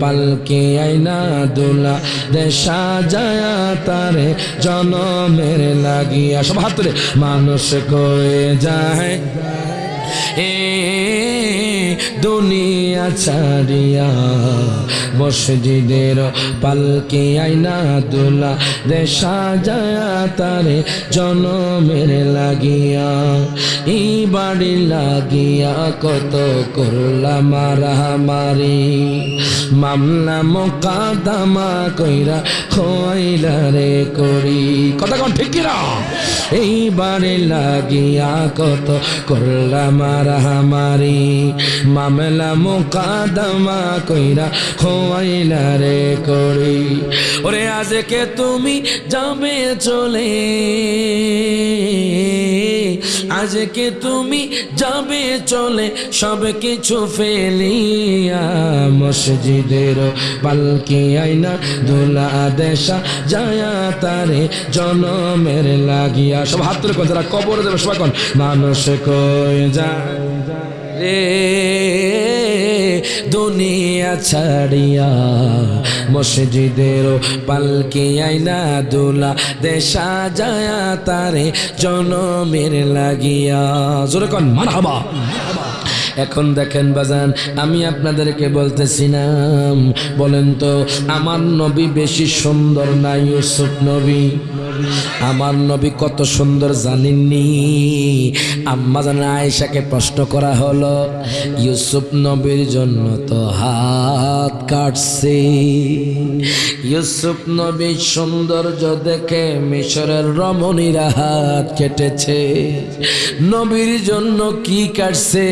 পালকে আইনা দোলা দেশা যায়া তারে জনমের লাগিয়া। সব হাত তুলে মানুষ কয়ে যায় দুনিয়া ছাড়িয়া, মসজিদের পালকে আইনা দোলা দেশা যায়া তারে জনমের লাগিয়া। এই বাড়ি লাগিয়া কত করলাম মারামারি, মামলা মোকাদামা কইরা খোয়াইলা রে করি। কথা কোন ঠিক কিনা? এই বাড়ি লাগিয়া কত করলাম মারামারি, মামলা মোকাদামা কইরা খোয়াইলা রে করি। ওরে আজকে তুমি যাবে চলে, আজকে তুমি যাবে চলে সব কিছু ফেলিয়া, মসজিদের পালকি আইনা দোলা দেশা যায়া তারে জনমের লাগিয়া। সব হাত তুলে কোন যারা কবরে দেবে সবাই কোন মানুষ কই যায় রে দুনিয়া ছাড়িয়া, মসজিদের পালকি আইনা দোলা দেশা যায়া তারে জনমের লাগিয়া। জোরে কোন মারহাবা। এখন দেখেন বাজান, আমি আপনাদেরকে বলতেছিলাম, বলেন তো আমার নবী বেশি সুন্দর না ইউসুফ নবী? আমার নবী কত সুন্দর জানেননি? আম্মা জান আয়েশাকে প্রশ্ন করা হলো, ইউসুফ নবীর জন্য তো হাত কাটছে। ইউসুফ নবীর সৌন্দর্য দেখে মিশরের রমণীরা হাত কেটেছে, নবীর জন্য কি কাটছে?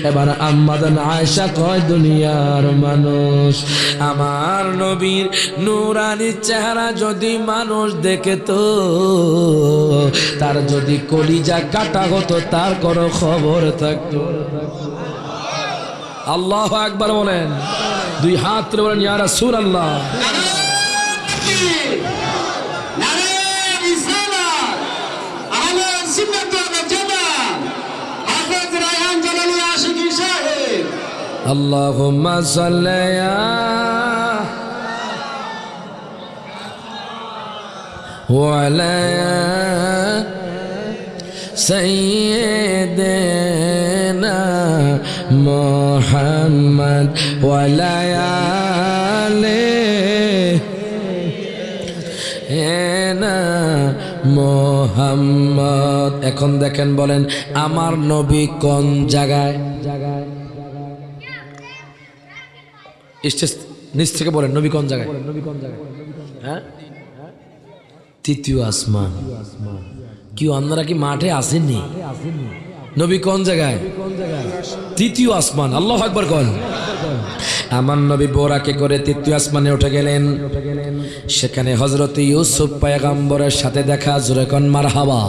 এবার আম্মা জান আয়েশা কয়, দুনিয়ার মানুষ আমার নবীর নূরানি চেহারা যদি মানুষ দেখে তো তার যদি কলিজা কাটা হতো তার কোনো খবর থাকতো। আল্লাহু আকবার বলেন, দুই হাত তুলে বলেন ইয়া রাসূলুল্লাহ। اللهم صل وعلى سيدنا محمد وعلى آله মুহাম্মদ। এখন দেখেন, বলেন আমার নবী কোন জায়গায়? নিচ থেকে বলেন নবী কোন জায়গায়? হ্যাঁ, তৃতীয় আসমান। কি আপনারা কি মাঠে আসেননি? নবী কোন জায়গায়? তৃতীয় আসমান। আল্লাহু আকবার কোন। আমার নবী বোরাকে করে তৃতীয় আসমানে উঠে গেলেন। সেখানে হযরত ইউসুফ পয়গম্বরের সাথে দেখা। জোরে কোন মারহাবা।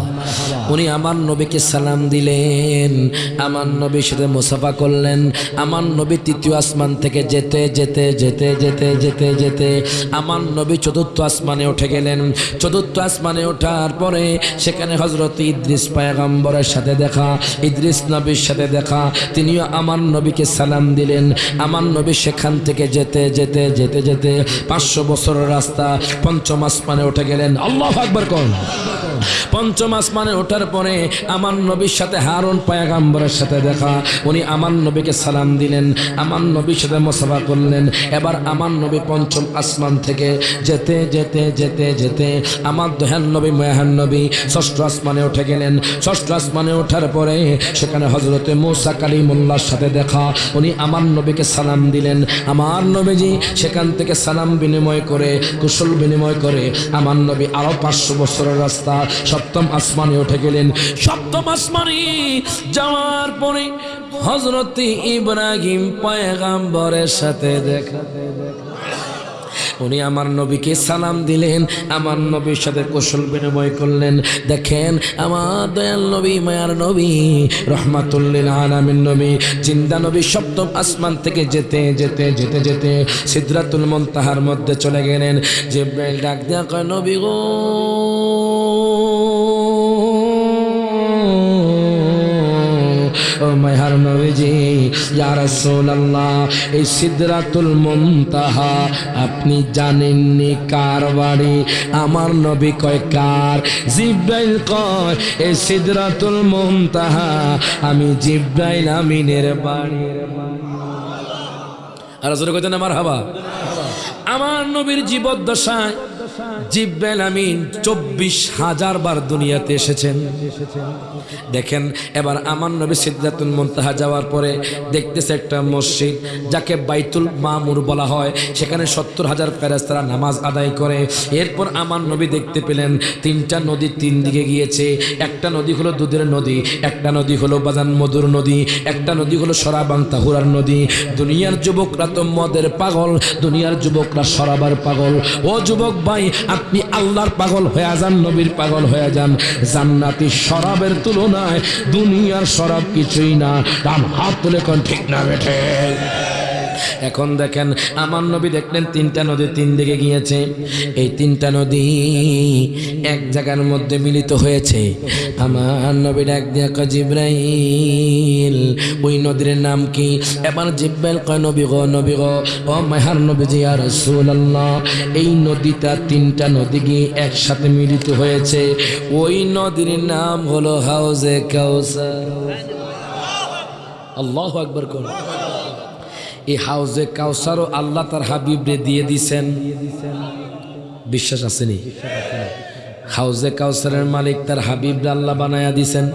উনি আমার নবীকে সালাম দিলেন, আমার নবীর সাথে মুসাফা করলেন। আমার নবী তৃতীয় আসমান থেকে যেতে যেতে যেতে যেতে যেতে যেতে আমার নবী চতুর্থ আসমানে উঠে গেলেন। চতুর্থ আসমানে ওঠার পরে সেখানে হযরত ইদ্রিস পয়গম্বরের সাথে দেখা, ইদ্রিস নবীর সাথে দেখা। তিনিও আমার নবীকে সালাম দিলেন। আমার নবী সেখান থেকে যেতে যেতে যেতে যেতে 500 বছরের রাস্তা পঞ্চম আসমানে উঠে গেলেন। আল্লাহু আকবার কোন। পঞ্চম আসমানে ওঠার পরে আমার নবীর সাথে হারুন পয়গম্বরের সাথে দেখা। উনি আমার নবীকে সালাম দিলেন, আমার নবীর সাথে মুসাফা করলেন। এবার আমার নবী পঞ্চম আসমান থেকে যেতে যেতে যেতে যেতে আমার দয়াল নবী মহান নবী ষষ্ঠ আসমানে উঠে গেলেন। ষষ্ঠ আসমানে ওঠার পরে সেখানে হযরতে মূসা কালিমুল্লাহর সাথে দেখা। উনি আমার নবীকে সালাম দিলেন। আমার নবীজি সেখান থেকে সালাম বিনিময় করে, কুশল বিনিময় করে আমার নবী আরো 500 বছরের রাস্তা সপ্তম আসমানে উঠে গেলেন। সপ্তম আসমানে যাওয়ার পরে হযরত ইব্রাহিম পয়গম্বরের সাথে দেখা। উনি আমার নবীকে সালাম দিলেন, আমার নবীর সাথে কুশল বিনিময় করলেন। দেখেন আমার দয়াল নবী মায়ার নবী রহমাতুল লিল আলামিন নবী জিন্দা নবী সপ্তম আসমান থেকে যেতে যেতে যেতে যেতে সিদরাতুল মুনতাহার মধ্যে চলে গেলেন। জিবরাইল ডাক দিয়া কয়, নবী গো ও মায়ার নবীজি, ইয়া রাসূলুল্লাহ, এই সিদরাতুল মুনতাহা আপনি জানেননি কার বাড়ি? আমার নবী কয় কার? জিবরাইল কয় এই সিদরাতুল মুনতাহা আমি জিবরাইল আমিনের বাড়ি। আর জোরে কইতেন না মারহাবা। আমার নবীর জীবদ্দশায় জিবরাইল আমিন 24,000 বার দুনিয়াতে এসেছেন। দেখেন এবার আমার নবী সিদরাতুল মুনতাহা যাওয়ার পরে দেখতেছে একটা মসজিদ যাকে বাইতুল মামুর বলা হয়। সেখানে 70,000 ফেরেশতারা নামাজ আদায় করে। এরপর আমার নবী দেখতে পেলেন 3টা নদী 3 দিকে গিয়েছে। একটা নদী হলো দুধের নদী, একটা নদী হলো বাজান মধুর নদী, একটা নদী হলো শরাবান তাহুরার নদী। দুনিয়ার যুবকরা তো মদের পাগল, দুনিয়ার যুবকরা শরাবার পাগল। ও যুবক ভাই, আপনি আল্লাহর পাগল হয়ে যান, নবীর পাগল হয়ে যান। জান্নাতি শরাবের তুলনায় দুনিয়ার শরাব কিছুই না। ডান হাত তুলে কোন ঠিক না বেঠে। এখন দেখেন আমার নবী দেখলেন 3টা নদী 3 দিকে গিয়েছে। এই 3টা নদী এক জায়গার মধ্যে মিলিত হয়েছে। আমার নবী ডাক দিয়া কয়, জিবরাইল ওই নদীর নাম কি? এবার জিবরাইল কয়, নবী গো নবী গো, ও মায়ার নবীজি ইয়া রাসূলুল্লাহ, এই নদীটা 3টা নদী গিয়ে একসাথে মিলিত হয়েছে। ওই নদীর নাম হলো হাউজে কাউসার। আল্লাহু আকবার কোন। এই হাউজে কাউসারও আল্লাহ তার হাবিবরে দিয়ে দিছেন। বিশ্বাস আসেনি? হাউজে কাউসারের মালিক তার হাবিবরে আল্লাহ বানায়া দিছেন।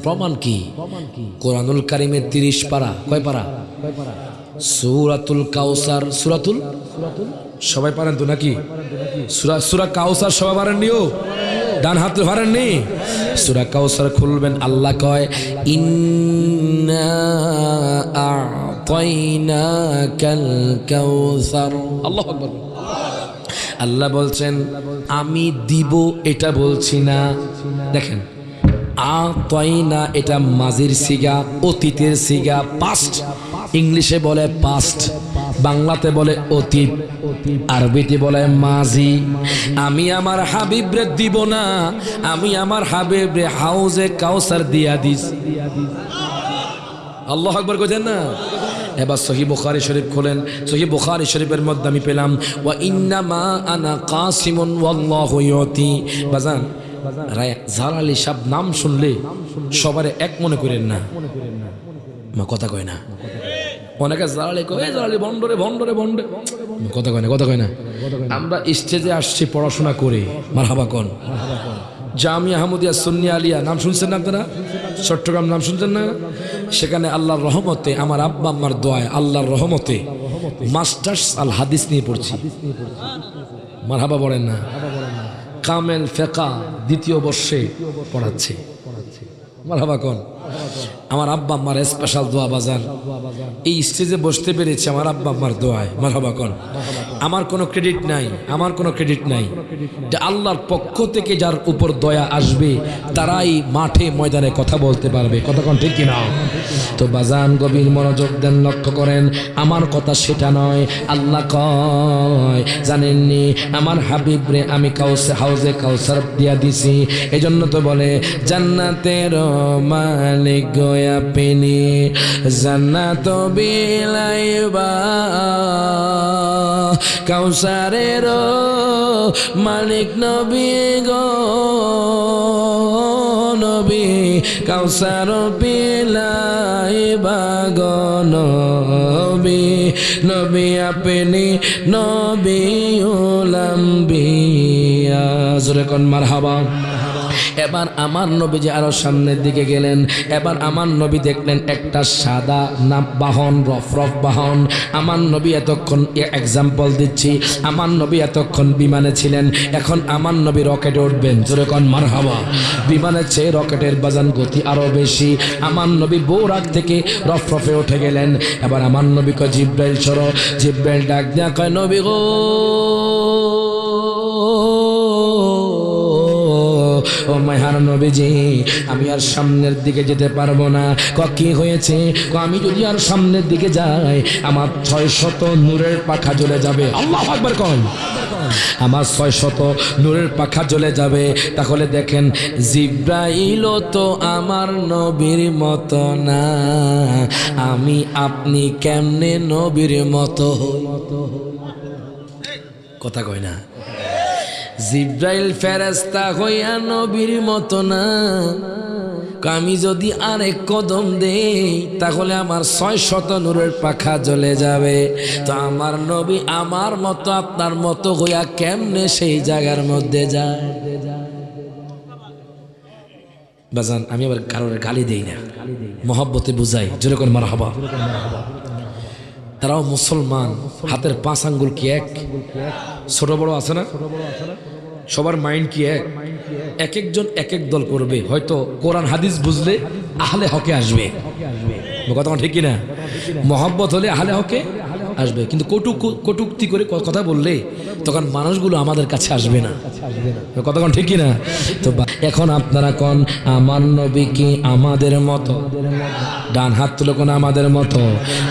প্রমাণ কি? কোরআনুল কারীমের 30 পারা। কয় পারা? সূরাতুল কাউসার। সূরাতুল সবাই পারেন তো নাকি? সূরা কাউসার সবাই পারেননিও? ডান হাতে পারেননি? সূরা কাউসার খুলবেন, আল্লাহ কয় ইন্না আ'তাইনাকাল কাউসার। আল্লাহু আকবার। আল্লাহ বলছেন আমি দিব, এটা বলছি না। দেখেন আ'তাইনা এটা মাজির সিগা, অতীতের সিগা, পাস্ট। ইংলিশে বলে পাস্ট, বাংলাতে বলে অতীত, আরবিতে বলে মাজি। আমি আমার হাবিবরে দিব না, আমি আমার হাবিবরে হাউজে কাউসার দিয়া দিস। আল্লাহু আকবার কইতেন না? এবার সহিহ বুখারী শরীফ খোলেন। সহিহ বুখারী শরীফের মধ্যে আমি পেলাম ওয়া ইন্নামা আনা কাসিমুন ওয়াল্লাহু ইউতি। বাজান জালালি সাহেব নাম শুনলে সবারে এক মনে করেন না, কথা কয় না। অনেকে জালালি কয়, জালালি ভণ্ডরে ভণ্ডরে ভণ্ডে, কথা কয় না, কথা কয় না। আমরা স্টেজে আসছি পড়াশোনা করে, মারহাবা কোন। জামিয়া আহমদিয়া সুন্নিয়া আলিয়া নাম শুনছেন না আপনারা? চট্টগ্রাম নাম শুনছেন না? সেখানে আল্লাহর রহমতে আমার আব্বা আম্মার দোয়ায় আল্লাহর রহমতে মাস্টার্স আল হাদিস নিয়ে পড়ছি। মারহাবা বলেন না? কামেল ফেকা দ্বিতীয় বর্ষে পড়াচ্ছে। মারহাবা কোন? আমার আব্বা আম্মার স্পেশাল দোয়া বাজান, এই স্টেজে বসতে পেরেছি আমার আব্বা আম্মার দোয়ায়। মারহাবা কোন? আমার কোনো ক্রেডিট নাই, আমার কোনো ক্রেডিট নাই। যে আল্লাহর পক্ষ থেকে যার উপর দয়া আসবে তারাই মাঠে ময়দানে কথা বলতে পারবে। কথা কোন ঠিক কিনা? তো বাজান গভীর মনোযোগ দেন, লক্ষ্য করেন, আমার কথা সেটা নয়। আল্লাহ কয় জানেননি আমার হাবিব রে আমি হাউজে কাউসার দিয়া দিছি। এজন্য তো বলে জান্নাতের মালিক গোয়া পেনি জান্নাত বিলাইবা, কাউসারের মালিক নবী গো নবী, কাউসার বিলাইবা গো নবী, নবী আপনি নবী উলাম্বিয়া। জোরে কোন মারহাবা। এবার আমার নবী যে আরো সামনের দিকে গেলেন, এবার আমার নবী দেখলেন একটা সাদা না বাহন, রফরফ বাহন। আমার নবী এতক্ষণ এক্সাম্পল দিচ্ছি, আমার নবী এতক্ষণ বিমানে ছিলেন, এখন আমার নবী রকেটে উঠবেন। জোরে কোন মারহাবা। বিমানের চেয়ে রকেটের বাজান গতি আরো বেশি। আমার নবী বৌরাগ থেকে রফরফে উঠে গেলেন। এবার আমার নবী কয় জিব্রাইল সরো। জিব্রাইল ডাক দিয়া কয় নবী গো ও মায়ার নবীজি, আমি আর সামনের দিকে যেতে পারবো না। কি হয়েছে? আমি যদি আর সামনের দিকে যাই আমার 600 নূরের পাখা জ্বলে যাবে। আল্লাহু আকবার কোন? আমার 600 নূরের পাখা জ্বলে যাবে। তাহলে দেখেন জিব্রাইল তো আমার নবীর মতো না, আমি আপনি কেমনে নবীর মতো হই? কথা কয় না? জিব্রাইল ফেরেশতা হইয়া নবীর মতো না, আমি যদি আরেক কদম দেই তাহলে আমার 600 নূরের পাখা জ্বলে যাবে। তো আমার নবী আমার মতো আপনার মতো হইয়া কেমনে সেই জায়গার মধ্যে যায়? বাজান আমি আবার কারোর গালি দেই না, মহব্বতে বুঝাই। জোরে করে মারহাবা। তারাও মুসলমান, হাতের 5 আঙ্গুল কি এক? ছোট বড় আছে না? সবার মাইন্ড কি এক? এক একজন এক এক দল করবে। হয়তো কোরআন হাদিস বুঝলে আহলে হকে আসবে। কথা ঠিক কিনা? মহব্বত হলে আহলে হকে আসবে, কিন্তু কটুক্তি করে কথা বললে তখন মানুষগুলো আমাদের কাছে আসবে না। কথা ঠিক কিনা? তো এখন আপনারা কোন আমার নবী কি আমাদের মতো? ডান হাত তুলে কোন আমাদের মতো?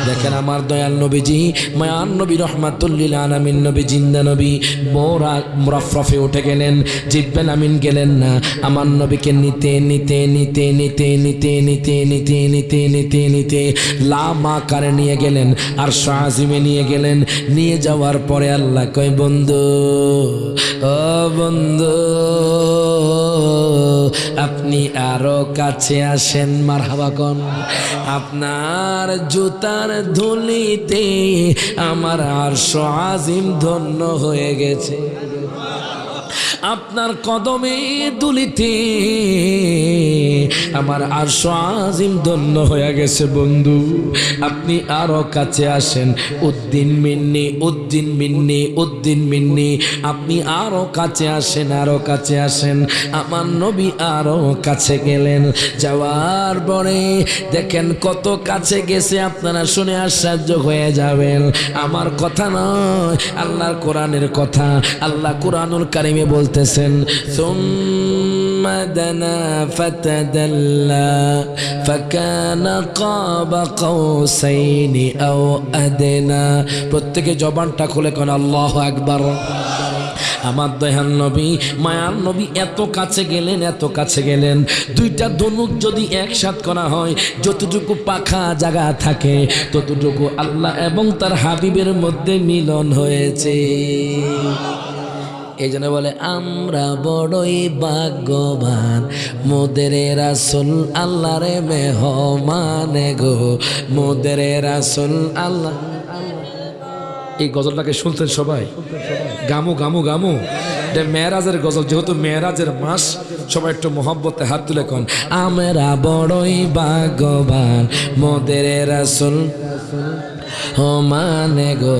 দেখেন আমার দয়াল নবীজি মায়ান নবী রহমাতুল লিল আলামিন নবী, জিন্দা নবী, মোরা মুরাফরফে উঠে গেলেন। জিব্রাইল আমিন গেলেন না, আমার নবীকে নিতে নিতে নিতে নিতে নিতে নিতে নিতে নিতে নিতে নিতে লামা কারে নিয়ে গেলেন, আর শাহজিমে নিয়ে গেলেন। নিয়ে যাওয়ার পরে আল্লাহ কয় বন্ধু, ও বন্ধু আপনি আরো কাছে আসেন। মারহাবা কোন? আপনার জুতার ধুলিতে আমার আরশ আজিম ধন্য হয়ে গেছে, আপনার কদমে দুলিতে আমার আরশ আজিম ধন্য হয়ে গেছে। বন্ধু আপনি আরো কাছে আসেন। উদ্দিন মিন্নি, উদ্দিন মিন্নি, উদ্দিন মিন্নি। আপনি আরো কাছে আসেন, আরো কাছে আসেন। আমার নবী আরো কাছে গেলেন। যাওয়ার পরে দেখেন কত কাছে গেছে, আপনারা শুনে আশ্চর্য হয়ে যাবেন। আমার কথা নয়, আল্লাহর কোরআনের কথা। আল্লাহ কোরআনুল কারিমে বলতেছেন সুম্মা দানা ফাতাদাল্লা ফাকানা কাবা কাউসাইনি আও আদনা। প্রত্যেকে জবানটা খুলে কোন আল্লাহু আকবার। আমার দয়াল নবী মায়ার নবী এত কাছে গেলেন, এত কাছে গেলেন। দুইটা ধনুক যদি একসাথ করা হয়, যতটুকু পাখা জায়গা থাকে ততটুকু আল্লাহ এবং তার হাবিবের মধ্যে মিলন হয়েছে। এই জন্য বলে আমরা বড়ই ভাগ্যবান, মোদের রাসূল আল্লাহরে মেহমানে গো, মোদের রাসূল আল্লাহ। এই গজলটাকে শুনতেন সবাই? গামু গামু গামু, মেয়েরাজের গজল, যেহেতু মেয়েরাজের মাস সবাই একটু মোহব্বতে হাত তুলে কোন আমরা বড়ই ভাগ্যবান মোদের রাসূল ও মানে গো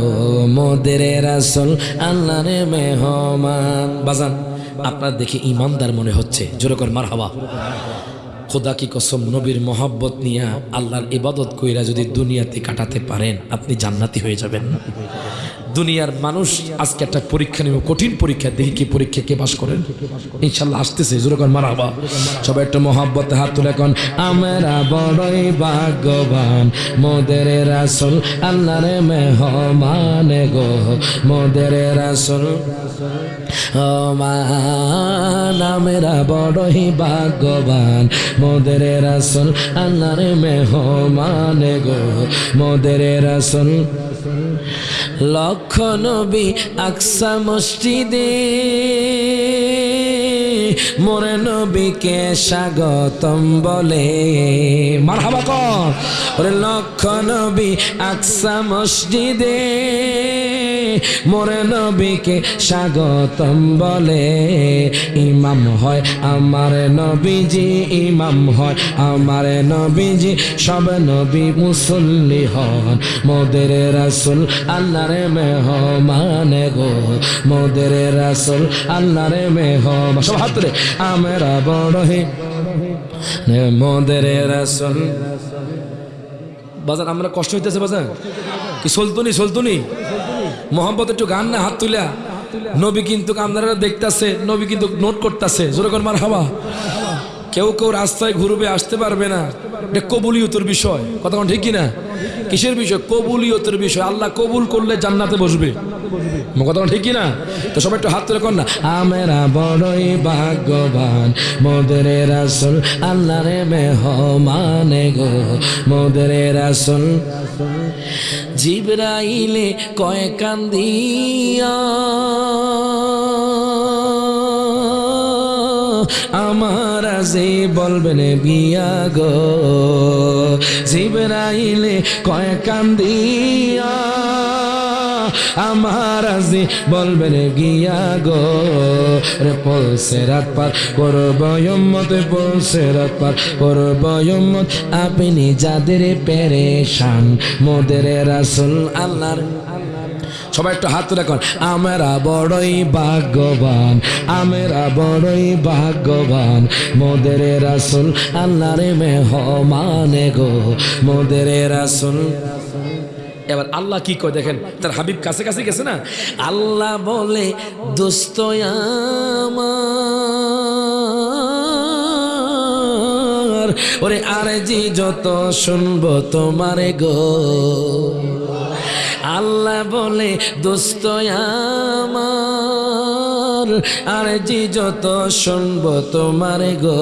মোদের রাসূল আল্লাহর মেহমান। বাজান আপনার দেখে ইমানদার মনে হচ্ছে, জোরে কর মারহাবা। খোদা কি কসম, নবীর মোহাব্বত নিয়ে আল্লাহর ইবাদত কইরা যদি দুনিয়াতে কাটাতে পারেন আপনি জান্নাতি হয়ে যাবেন। দুনিয়ার মানুষ আজকে একটা পরীক্ষা নেব, কঠিন পরীক্ষা, দেখি কি পরীক্ষা কে পাস করেন। ইনশাল্লাহ আসতেছে, জোরে কর মারহাবা। সবাই একটা মোহাব্বতে হাত তুলে কোন আমরা বড়ই ভাগ্যবান মোদের রাসূল আল্লাহর মেহমান গো মোদের রাসূল ও মান আমরা বড়ই ভাগ্যবান মোদের রাসূল আল্লাহর মেহমান গো মোদের রাসূল। লক্ষ নবী আকসা মসজিদে মোরে নবীকে স্বাগতম বলে, মারহাবা কর। ওরে লক্ষ নবী আকসা মসজিদে মোরে নবীকে স্বাগতম বলে। ইমাম হয় আমার নবীজি, ইমাম হয় আমার নবীজি, সব নবী মুসল্লি হন মোদের রাসূল আল্লাহর মেহমান গো মোদের রাসূল আল্লাহর মেহমান। সব হাত তুলে আমরা বড়ই মোদের রাসূল। বাজান আমরা কষ্ট হইতেছে, বাজান কি চলতুনি মোহাম্মত একটু গান না, হাত তুলা। নবী কিন্তু আপনারা দেখতেছে, নবী কিন্তু নোট করতেছে, জোরে কর মারহাবা। কেউ কেউ রাস্তায় ঘুরবে, আসতে পারবে না, এটা কবুলিয়তের বিষয়। কথা ঠিক কিনা? কিসের বিষয়? কবুলিয়তের বিষয়। আল্লাহ কবুল করলে জান্নাতে বসবে, কথা ঠিক কিনা? তো সবাই একটু হাত তুলে কর না আমরা বড়ই ভাগ্যবান মোদের রাসূল আল্লাহর মেহমান গো মোদের রাসূল। জিবরাইলে কয় কান্দিয়া আমার আজি বলবেন বিয়া গো, জিবরাইলে কয় কান্দিয়া আমার আজি বলবেন গিয়া গো। রে পৌঁছে রাত পার করব উম্মত, পৌঁছে রাত পার করব উম্মত, আপনি যাদের পেরেশান মোদের রাসূল আল্লাহর। সবাই একটু হাত তুলে কর আমরা বড়ই ভাগ্যবান, আমরা বড়ই ভাগ্যবান মোদের রাসূল আল্লাহর মেহমান গো মোদের রাসূল। এবার আল্লাহ কি কয় দেখেন, তার হাবিব কাছে কাছে গেছে না। আল্লাহ বলে দোস্ত আমার ওরে আরে জি যত শুনবো তোমারে গো। আল্লাহ বলে দোস্ত আমার আরে জি যত শুনবো তোমার গো।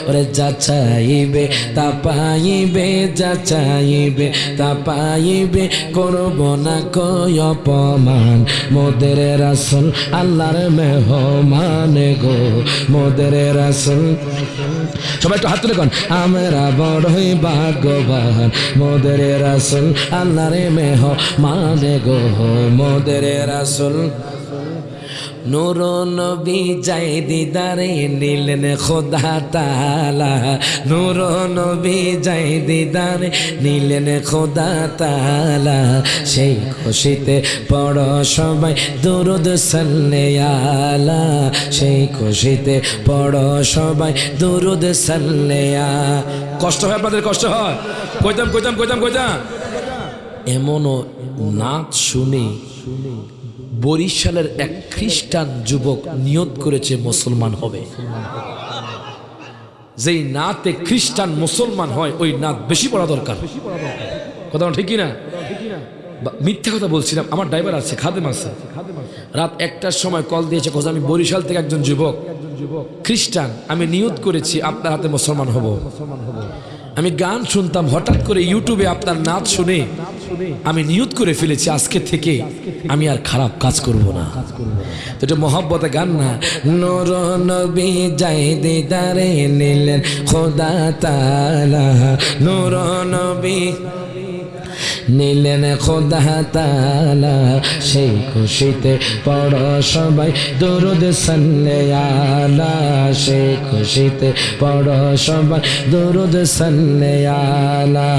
ওরে যা চাইবে তা পাইবে, যা চাইবে তা পাইবে, করব না কই অপমান মোদের রাসূল আল্লাহর মেহমান গো মোদের রাসূল। সবাই একটু হাত তুলে কোন আমরা বড়ই ভাগ্যবান মোদের রাসূল আল্লাহর মেহমান গো মোদের রাসূল। নূর নবী যাই দিদারে নিলেন খোদা তাআলা, নূর নবী যাই দিদারে নিলেন খোদা তাআলা। সেই খুশিতে পড়ো সবাই দুরূদ সাল্লে আলা, সেই খুশিতে পড়ো সবাই দুরূদ সাল্লে আলা। কষ্ট হয় আপনাদের? কষ্ট হয়? কইতাম এমনও নাচ শুনে বরিশালের এক খ্রিস্টান যুবক নিয়ত করেছে মুসলমান হবে। যেই নাতে খ্রিস্টান মুসলমান হয় ওই নাত বেশি পড়া দরকার। কথা ঠিক না? মিথ্যা কথা বলছিলাম। আমার ড্রাইভার আছে, খাদেম আছে, রাত 1টার সময় কল দিয়েছে, কোথাও আমি বরিশাল থেকে একজন যুবক খ্রিস্টান, আমি নিয়ত করেছি আপনার হাতে মুসলমান হব। আমি গান শুনতাম, হঠাৎ করে ইউটিউবে আপনার নাচ শুনে আমি নিয়ত করে ফেলেছি আজকে থেকে আমি আর খারাপ কাজ করব না। তো এটা মহব্বতে গান না। নূর নবী যাই দিদারে নিলেন খোদা তাআলা, নূর নবী নিলেন খোদা তাআলা সেই খুশিতে পড়ো সবাই দরুদ সাল্লে আলা সেই খুশিতে পড়ো সবাই দরুদ সাল্লে আলা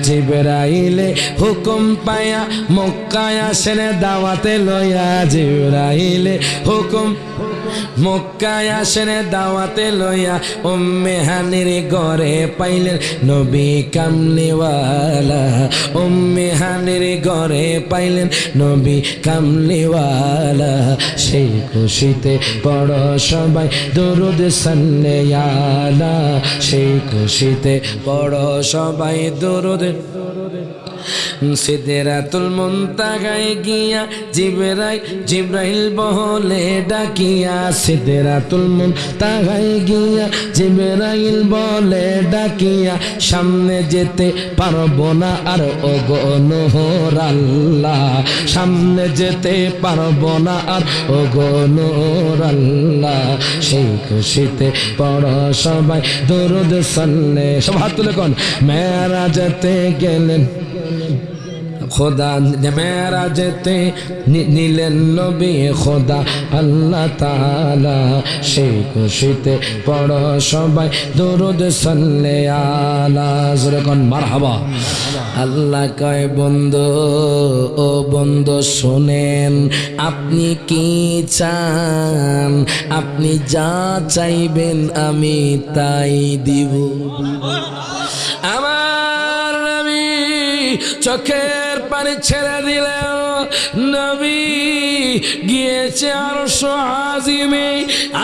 জিবরাইলে হুকুম পায়া মক্কায় আসেন দাওয়াতে লয়া জিবরাইলে হুকুম মক্কায় আসেন দাওয়াতে লইয়া উম্মে হানির ঘরে পাইলেন নবী কামলিওয়ালা উম্মে হানির ঘরে পাইলেন নবী কামলিওয়ালা সেই খুশিতে পড়ো সবাই দরুদ সাল্লে আলা সেই খুশিতে পড়ো সবাই দরুদ সিদরাতুল মুনতাহায় গিয়া জিবরাইল বলে ডাকিয়া সিদরাতুল মুনতাহায় গিয়া জিবরাইল বলে ডাকিয়া সামনে যেতে পারবো না আর ওগো নূর আল্লাহ সামনে যেতে পারবো না আর ওগো নূর আল্লাহ সেই খুশিতে পড়ো সবাই দরুদ সাল্লে সব হাত তুলে কোন মেরাজতে গেলেন খোদা মেরাজতে নিলেন নবী খোদা আল্লাহ তাআলা সেই খুশিতে পড়ো সবাই দরুদ সাল্লে আলা জোরে কোন মারহাবা আল্লাহ কয় বন্ধু ও বন্ধু শুনেন আপনি কি চান আপনি যা চাইবেন আমি তাই দিব আমার নবী চোখের পানি ছেড়ে দিলেন নবী গিয়েছে আরশ আজিমে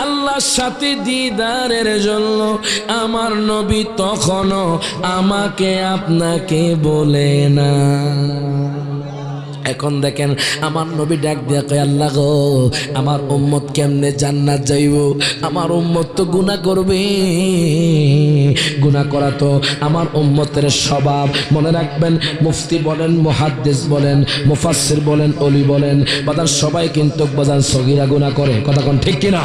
আল্লাহর সাথে দিদারের জন্য আমার নবী তখনও আমাকে আপনাকে বলে না এখন দেখেন আমার নবী ডাক দিয়া কয় আল্লাহ গো আমার উম্মত কেমনে জান্নাত যাইব আমার উম্মত তো গুনাহ করবে গুনাহ করা তো আমার উম্মতের স্বভাব মনে রাখবেন মুফতি বলেন মুহাদ্দিস বলেন মুফাসসির বলেন ওলি বলেন বাজার সবাই কিন্তু বাজার সগীরা গুনাহ করে কথা কোন ঠিক কি না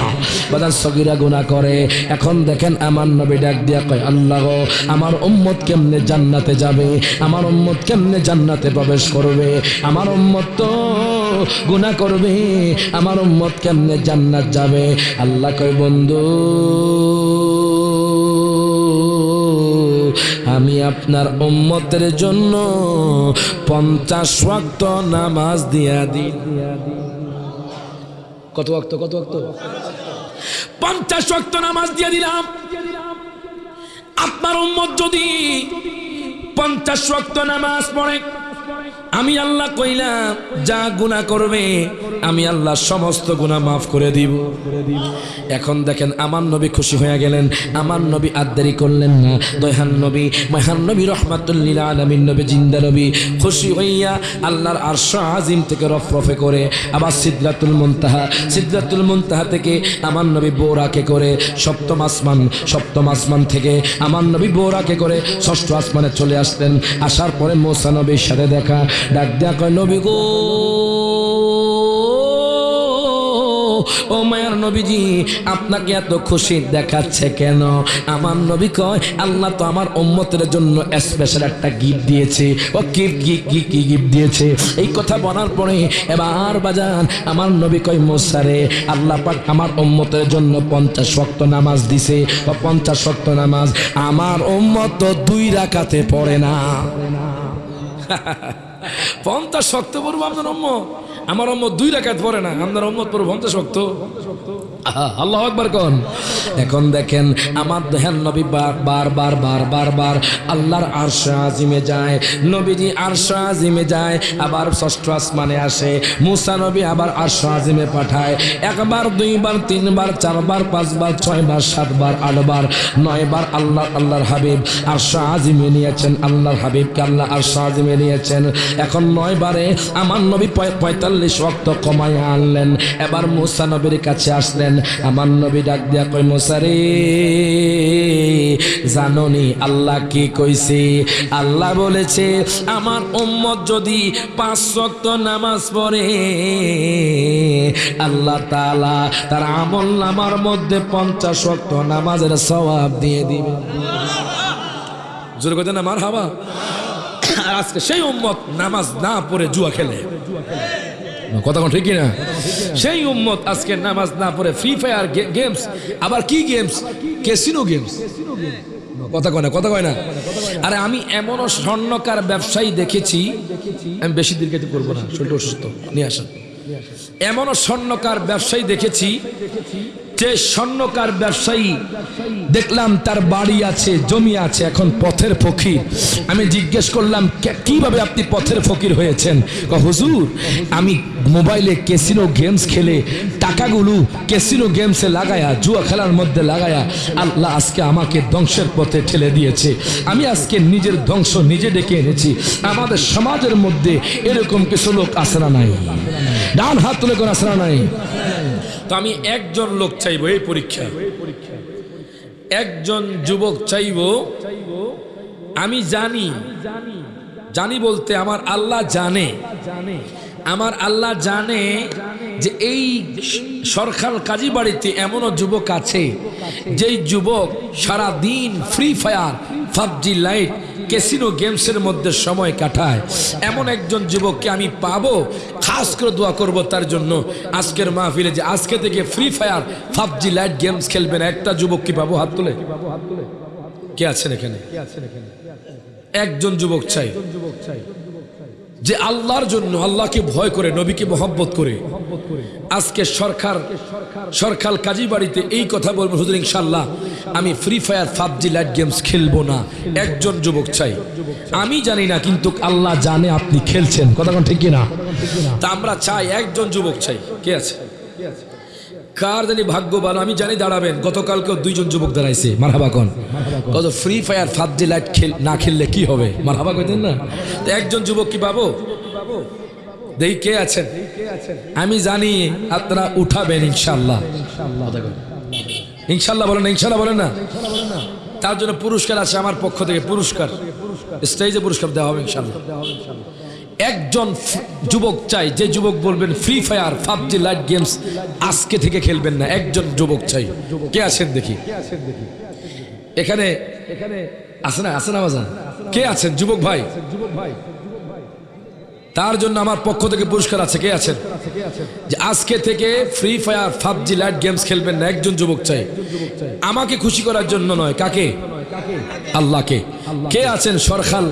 বাজার সগীরা গুনাহ করে এখন দেখেন আমার নবী ডাক দিয়া কয় আল্লাহ গো আমার উম্মত কেমনে জান্নাতে যাবে আমার উম্মত কেমনে জান্নাতে প্রবেশ করবে আমার উম্মত তো গুনাহ করবে আমার উম্মত কেমনে জান্নাত যাবে আল্লাহ কয় বন্ধু আমি আপনার উম্মতের জন্য 50 ওয়াক্ত নামাজ দিয়া দিই কত ওয়াক্ত 50 ওয়াক্ত নামাজ দিয়া দিলাম আপনার উম্মত যদি 50 ওয়াক্ত নামাজ পড়ে আমি আল্লাহ কইলাম যা গুনাহ করবে আমি আল্লাহ সমস্ত গুনাহ মাফ করে দিব এখন দেখেন আমার নবী খুশি হয়ে গেলেন আমার নবী আর দেরি করলেন না দয়ান নবী মহান নবী রাহমাতুল লিল আলামিন নবী জিন্দা নবী খুশি হইয়া আল্লাহর আরশ আজিম থেকে রফরফে করে আবার সিদরাতুল মুনতাহা থেকে আমার নবী বোরাকে করে সপ্তম আসমান থেকে আমার নবী বোরাকে করে ষষ্ঠ আসমানে চলে আসলেন আসার পরে মুসা নবীর সাথে দেখা ডাক দেয়া কয় নবী গো ও মায়ার নবীজি আপনাকে এত খুশি দেখাচ্ছে কেন আমার নবী কয় আল্লাহ তো আমার উম্মতের জন্য স্পেশাল একটা গিফট দিয়েছে ও কি গিফট দিয়েছে এই কথা বলার পরে এবার বাজান আমার নবী কয় মুসা রে আল্লাহ পাক আমার উম্মতের জন্য 50 ওয়াক্ত নামাজ দিছে ও 50 ওয়াক্ত নামাজ আমার উম্মত তো 2 রাকাতে পড়ে না 50 ওয়াক্ত পড়বো আপনার উম্মত আমার উম্মত 2 রাকাত পড়ে না আপনার উম্মত পড়বো 50 ওয়াক্ত আল্লাহু আকবার কোন এখন দেখেন আমার দেহের নবী বার আল্লাহর আরশ আজিমে যায় নবীজি আরশ আজিমে যায় আবার ষষ্ঠ আসমানে আসে মুসা নবী আবার আরশ আজিমে পাঠায় একবার দুইবার তিনবার চারবার পাঁচবার ছয়বার সাতবার আটবার নয়বার আল্লাহর হাবিব আরশ আজিমে নিয়েছেন আল্লাহর হাবিবকে আল্লাহ আরশ আজিমে নিয়েছেন এখন 9 বারে আমার নবী 45 ওয়াক্ত কমায় আনলেন এবার মুসা নবীর কাছে আসলেন আমার নবী ডাক দিয়া কই মুসা রে জানোনি আল্লাহ কি কইছে আল্লাহ বলেছে আমার উম্মত যদি 5 ওয়াক্ত নামাজ পড়ে আল্লাহ তাআলা তার আমলনামার মধ্যে 50 ওয়াক্ত নামাজের সওয়াব দিয়ে দিবে জোরে কইতে না মারহাবা আর আজকে সেই উম্মত নামাজ না পড়ে জুয়া খেলে। কথা কোন ঠিক না? সেই উম্মত আজকে নামাজ না পড়ে ফ্রি ফায়ার গেমস, আবার কি গেমস? Casino games. কথা কয় না, কথা কয় না। আরে আমি এমনও স্বর্ণকার ব্যবসায়ী দেখেছি, আমি বেশি দীর্ঘায়িত করবো না, শরীরটা অসুস্থ, নিয়ে আসেন। এমনও স্বর্ণকার ব্যবসায়ী দেখেছি যে স্বর্ণকার ব্যবসায়ী দেখলাম তার বাড়ি আছে, জমি আছে, এখন পথের ফকির। আমি জিজ্ঞেস করলাম কিভাবে আপনি পথের ফকির হয়েছেন? হুজুর, আমি মোবাইলে ক্যাসিনো গেমস খেলে টাকাগুলো ক্যাসিনো গেমসে লাগায়া, জুয়া খেলার মধ্যে লাগায়া আল্লাহ আজকে আমাকে ধ্বংসের পথে ঠেলে দিয়েছে। আমি আজকে নিজের ধ্বংস নিজে ডেকে এনেছি। আমাদের সমাজের মধ্যে এরকম কিছু লোক আছে না নাই? ডান হাত তুলে কোন আছে না নাই? তো আমি একজন লোক চাইবো এই পরীক্ষা, একজন যুবক চাইবো। আমি জানি বলতে আমার আল্লাহ জানে, আমার আল্লাহ জানে যে এই সরকার কাজী বাড়িতে এমনও যুবক আছে যেই যুবক সারা দিন free fire, PUBG light, casino গেমসের মধ্যে সময় কাটায়। এমন একজন যুবককে আমি পাবো, খাস করে দোয়া করব তার জন্য আজকের মাহফিলে, যে আজকে থেকে free fire, PUBG lite games খেলবেন। একটা যুবক কি পাবো? হাত তুলে। কে আছেন এখানে? একজন যুবক চাই যে আল্লাহর জন্য, আল্লাহকে ভয় করে, নবীকে মহব্বত করে আজকে সরকার কাজী বাড়িতে এই কথা বলবো, হুজুর ইনশাআল্লাহ আমি free fire, PUBG lite games খেলবো না। একজন যুবক চাই। আমি জানি না, কিন্তু আল্লাহ জানে আপনি খেলছেন। কথা কোন ঠিক না? তা আমরা চাই, একজন যুবক চাই। কে আছে? কার জানি ভাগ্য ভালো, আমি জানি দাঁড়াবেন। গতকালকেও দুইজন যুবক দাঁড়াইছে। মারহাবা কোন? কত ফ্রি ফায়ার, পাবজি লাইট না খেললে কি হবে? মারহাবা কইতেন না? তো একজন যুবক কি পাবো? দেখি কে আছেন। আমি জানি আপনারা উঠাবেন ইনশাআল্লাহ। ইনশাআল্লাহ বলেন না? ইনশাআল্লাহ বলেন না? তার জন্য পুরস্কার আছে আমার পক্ষ থেকে। পুরস্কার স্টেজে পুরস্কার দেওয়া হবে ইনশাআল্লাহ। একজন যুবক চাই, যে যুবক বলবেন free fire, PUBG lite games আজকে থেকে খেলবেন না। একজন যুবক চাই। কে আছেন দেখি? এখানে আছেন? আছেন আওয়াজ? কে আছেন যুবক ভাই? তার জন্য আমার পক্ষ থেকে পুরস্কার আছে। কে আছেন যে আজকে থেকে free fire, PUBG lite games খেলবেন না? একজন যুবক চাই। আমাকে খুশি করার জন্য নয়, কাকে? আল্লাহকে। কে আছেন সরকার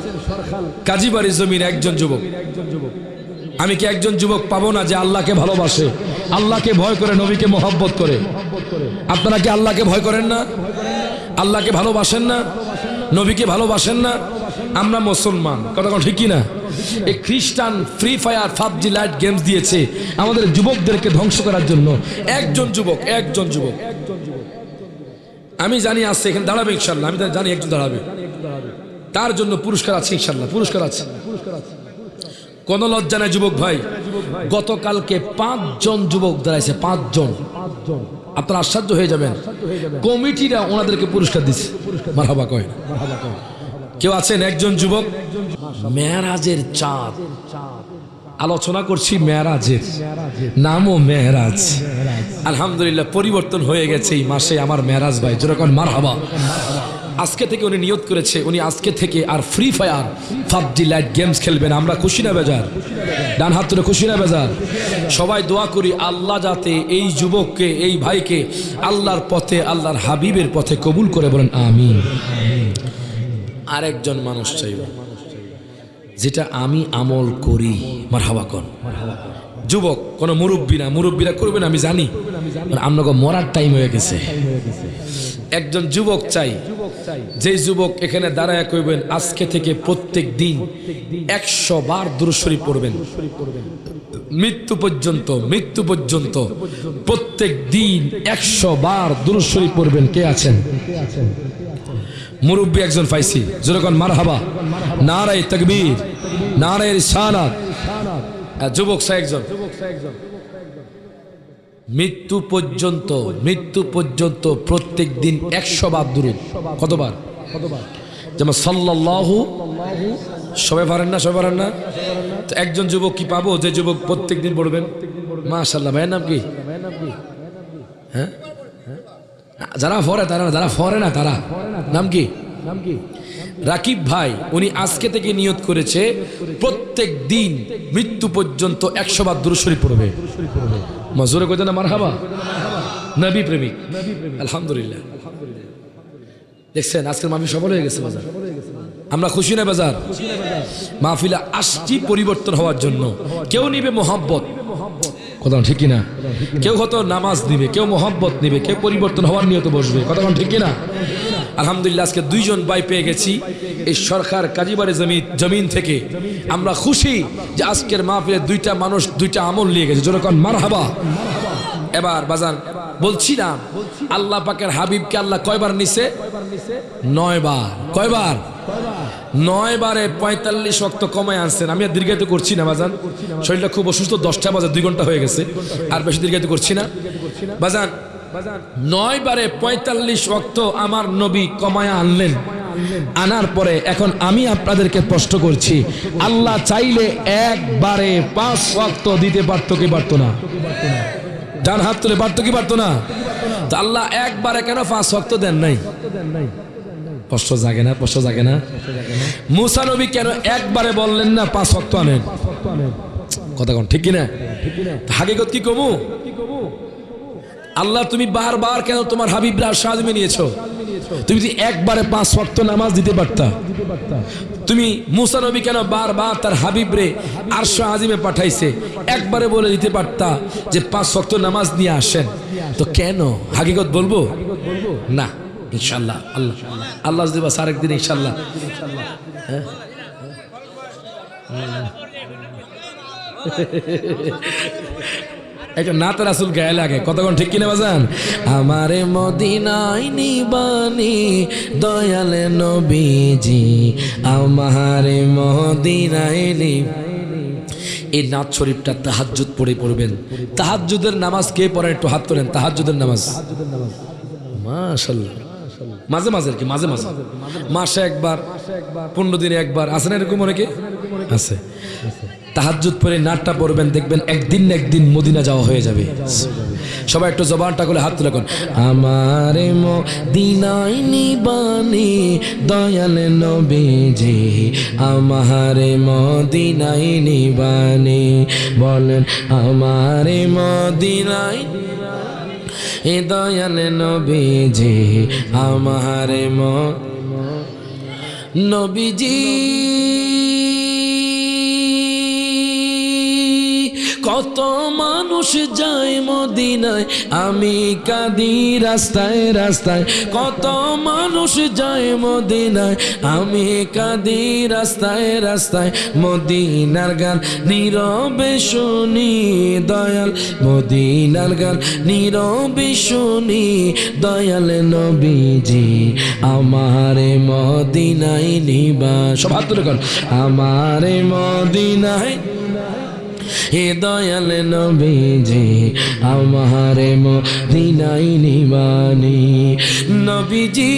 কাজী বাড়ির জমির একজন যুবক? আমি কি একজন যুবক পাবো না যে আল্লাহকে ভালোবাসে, আল্লাহকে ভয় করে, নবীকে মহব্বত করে? আপনারা কি আল্লাহকে ভয় করেন না? আল্লাহকে ভালোবাসেন না? নবীকে ভালোবাসেন না? আমরা মুসলমান। কথা কোন ঠিক না? এই খ্রিস্টান free fire, PUBG lite games দিয়েছে আমাদের যুবকদেরকে ধ্বংস করার জন্য। একজন যুবক, একজন যুবক আমি জানি আছে এখানে, দাঁড়াবে ইনশাআল্লাহ। আমি জানি একজন দাঁড়াবে, তার জন্য পুরস্কার আছে ইনশাআল্লাহ। পুরস্কার আছে, কোন লজ্জা নাই যুবক ভাই। গতকালকে 5 জন যুবক দাঁড়াইছে, 5 জন। আপনারা আশ্চর্য হয়ে যাবেন, কমিটিরা ওনাদেরকে পুরস্কার দিচ্ছে। মারহাবা কয়। কেউ আছেন একজন যুবক? মেরাজের চাঁদ আলোচনা করছি, মেরাজের নামও মেরাজ। আলহামদুলিল্লাহ পরিবর্তন হয়ে গেছে এই মাসে আমার মেরাজ ভাই। যেরকম মারহাবা। আজকে থেকে উনি নিয়ত করেছে, উনি আজকে থেকে আর free fire, PUBG lite games খেলবেন। আমরা খুশি না বেজার? ডান হাত তুলে খুশি না বেজার? সবাই দোয়া করি আল্লাহ যাতে এই যুবককে, এই ভাইকে আল্লাহর পথে, আল্লাহর হাবিবের পথে কবুল করে, বলেন আমিন। আরেকজন মানুষ চাইব যেটা আমি আমল করি। মারহাবা কোন? যুবক, কোন মুরব্বী না, মুরব্বীরা করবেন আমি জানি, আপনাকে মরার টাইম হয়ে গেছে। একজন যুবক চাই, যে যুবক এখানে দাঁড়ায় কইবেন আজকে থেকে প্রত্যেক দিন 100 বার দুরূদ শরীফ পড়বেন, মৃত্যু পর্যন্ত, মৃত্যু পর্যন্ত প্রত্যেক দিন 100 বার দুরূদ শরীফ পড়বেন। কে আছেন? মুরব্বী একজন পাইছি। যেরকম মারহাবা, নারায়ে তাকবীর, নারায়ে রিসালাত। যুবক চাই একজন, মৃত্যু পর্যন্ত, মৃত্যু পর্যন্ত প্রত্যেক দিন 100 বার দুরূদ। কতবার? যেমন সাল্লাল্লাহু, সবাই পারেন না? সবাই পারেন না? তো একজন যুবক কি পাবো যে যুবক প্রত্যেক দিন পড়বেন? মাশাআল্লাহ। ভাইয়ের নাম কি? হ্যাঁ, যারা ফরে তারা, যারা ফরে না তারা নাম কি? রাকিব ভাই উনি আজকে থেকে নিয়ত করেছে প্রত্যেক দিন মৃত্যু পর্যন্ত 100 বার দুরূদ শরীফ পড়বে। মাজুরে কইতে না মারহাবা, নবী প্রেমিক, আলহামদুলিল্লাহ। দেখছেন আজকের মাহফিল সফল হয়ে গেছে বাজার, আমরা খুশি না বাজার? মাহফিলে আসছি পরিবর্তন হওয়ার জন্য। কেউ নিবে মোহাব্বত, কথা ঠিক কিনা? কেউ হয়তো নামাজ নিবে, কেউ মোহাব্বত নিবে, কেউ পরিবর্তন হওয়ার নিয়ত বসবে, কথা ঠিক কিনা? আলহামদুলিল্লাহ আজকে 2 জন ভাই পেয়ে গেছি এই সরকার কাজীবাড়ি জমিন থেকে। আমরা খুশি যে আজকের মাহফিলে 2টা মানুষ 2টা আমল নিয়ে গেছে, যেরকম মারহাবা। এবার বাজান বলছিলাম আল্লাহ পাকের হাবিবকে আল্লাহ কয়বার নিছে? 9 বার। কয়বার? 9 বারে 45 ওয়াক্ত কমায় আনছেন। আমি আর দীর্ঘায়িত করছি না বাজান, শরীরটা খুব অসুস্থ, 10টা বাজে 2 ঘন্টা হয়ে গেছে, আর বেশি দীর্ঘায়িত করছি না বাজান। 9 বারে 45 ওয়াক্ত আমার নবী কমায়া আনলেন। আনার পরে এখন আমি আপনাদেরকে প্রশ্ন করছি, আল্লাহ চাইলে একবারে 5 ওয়াক্ত দিতে পারতো কি পারতো না? যার হাত তুলে পারতো কি পারতো না? তো আল্লাহ একবারে কেন 5 ওয়াক্ত দেন নাই? প্রশ্ন জাগে না? প্রশ্ন জাগে না? মুসা নবী কেন একবারে বললেন না 5 ওয়াক্ত আনেন? কথা কোন ঠিক কিনা? হাকিকত কি কমু? আল্লাহ তুমি বারবার কেন তোমার হাবিবরা আরশ আযমে নিয়েছো? তুমি যদি একবারে 5 ওয়াক্ত নামাজ দিতে পারতা, তুমি মুসা নবী কেন বারবার তার হাবিবরে আরশ আযমে পাঠাইছে? একবারে বলে দিতে পারতা যে 5 ওয়াক্ত নামাজ নিয়ে আসেন। তো কেন? হাকিকত বলবো না ইনশাআল্লাহ। আল্লাহ আল্লাহ যদি বাস আরেকদিন ইনশাআল্লাহ। হ্যাঁ একটা নাতে রাসূল গায়ে লাগে, কতক্ষণ ঠিক কিনা বাজান? আমারে মদিনায় নিবানি দয়াল নবীজি, আমারে মদিনায় এই নাথ শরীফটা তাহাজ্জুদ পড়ে পড়বেন। তাহাজ্জুদের নামাজ কে পড়ে একটু হাত তোলেন। তাহাজ্জুদের নামাজ মাশাআল্লাহ মাঝে মাঝে আর কি, মাঝে মাঝে মাসে একবার, 15 দিনে একবার, আছে না এরকম অনেকে? আছে। তাহাজ্জুদ পড়ে নাটটা পড়বেন, দেখবেন একদিন না একদিন মদিনা যাওয়া হয়ে যাবে। সবাই একটু জবানটা করে হাত তুলে কোন, আমারে মদিনায় নিবানি দয়াল নবীজি, আমারে মদিনায় নিবানি। বলেন আমারে মদিনায় এ দয়াল নবীজি, আমারে নবীজি। কত মানুষ যায় মদিনায়, আমি কাঁদি রাস্তায় রাস্তায়। কত মানুষ যায় মদিনায়, আমি কাঁদি রাস্তায় রাস্তায়। মদিনার গান নীরবে শুনি দয়াল, মদিনার গান নীরবে শুনি দয়াল নবীজি, আমারে মদিনায় নিবা। সব হাত তুলে কর, আমারে মদিনায় হে দয়াল নবীজি, আমারে মদিনায় নিবানি। নবীজি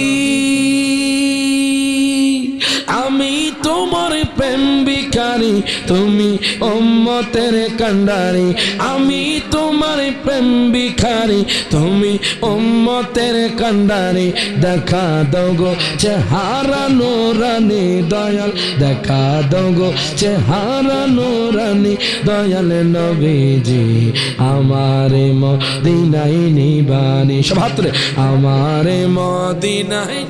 আমি তোমার প্রেম ভিখারি, তুমি উম্মতের কান্ডারি। আমি তোমার প্রেম ভিখারি, তুমি উম্মতের কান্ডারি। দেখা দাও গো চেহারা নূরানি দয়াল, দেখা দাও গো চেহারা নূরানি দয়াল নবীজি, আমারে মদিনায় নিবানি। সব হাত তুলে, আমারে মদিনায়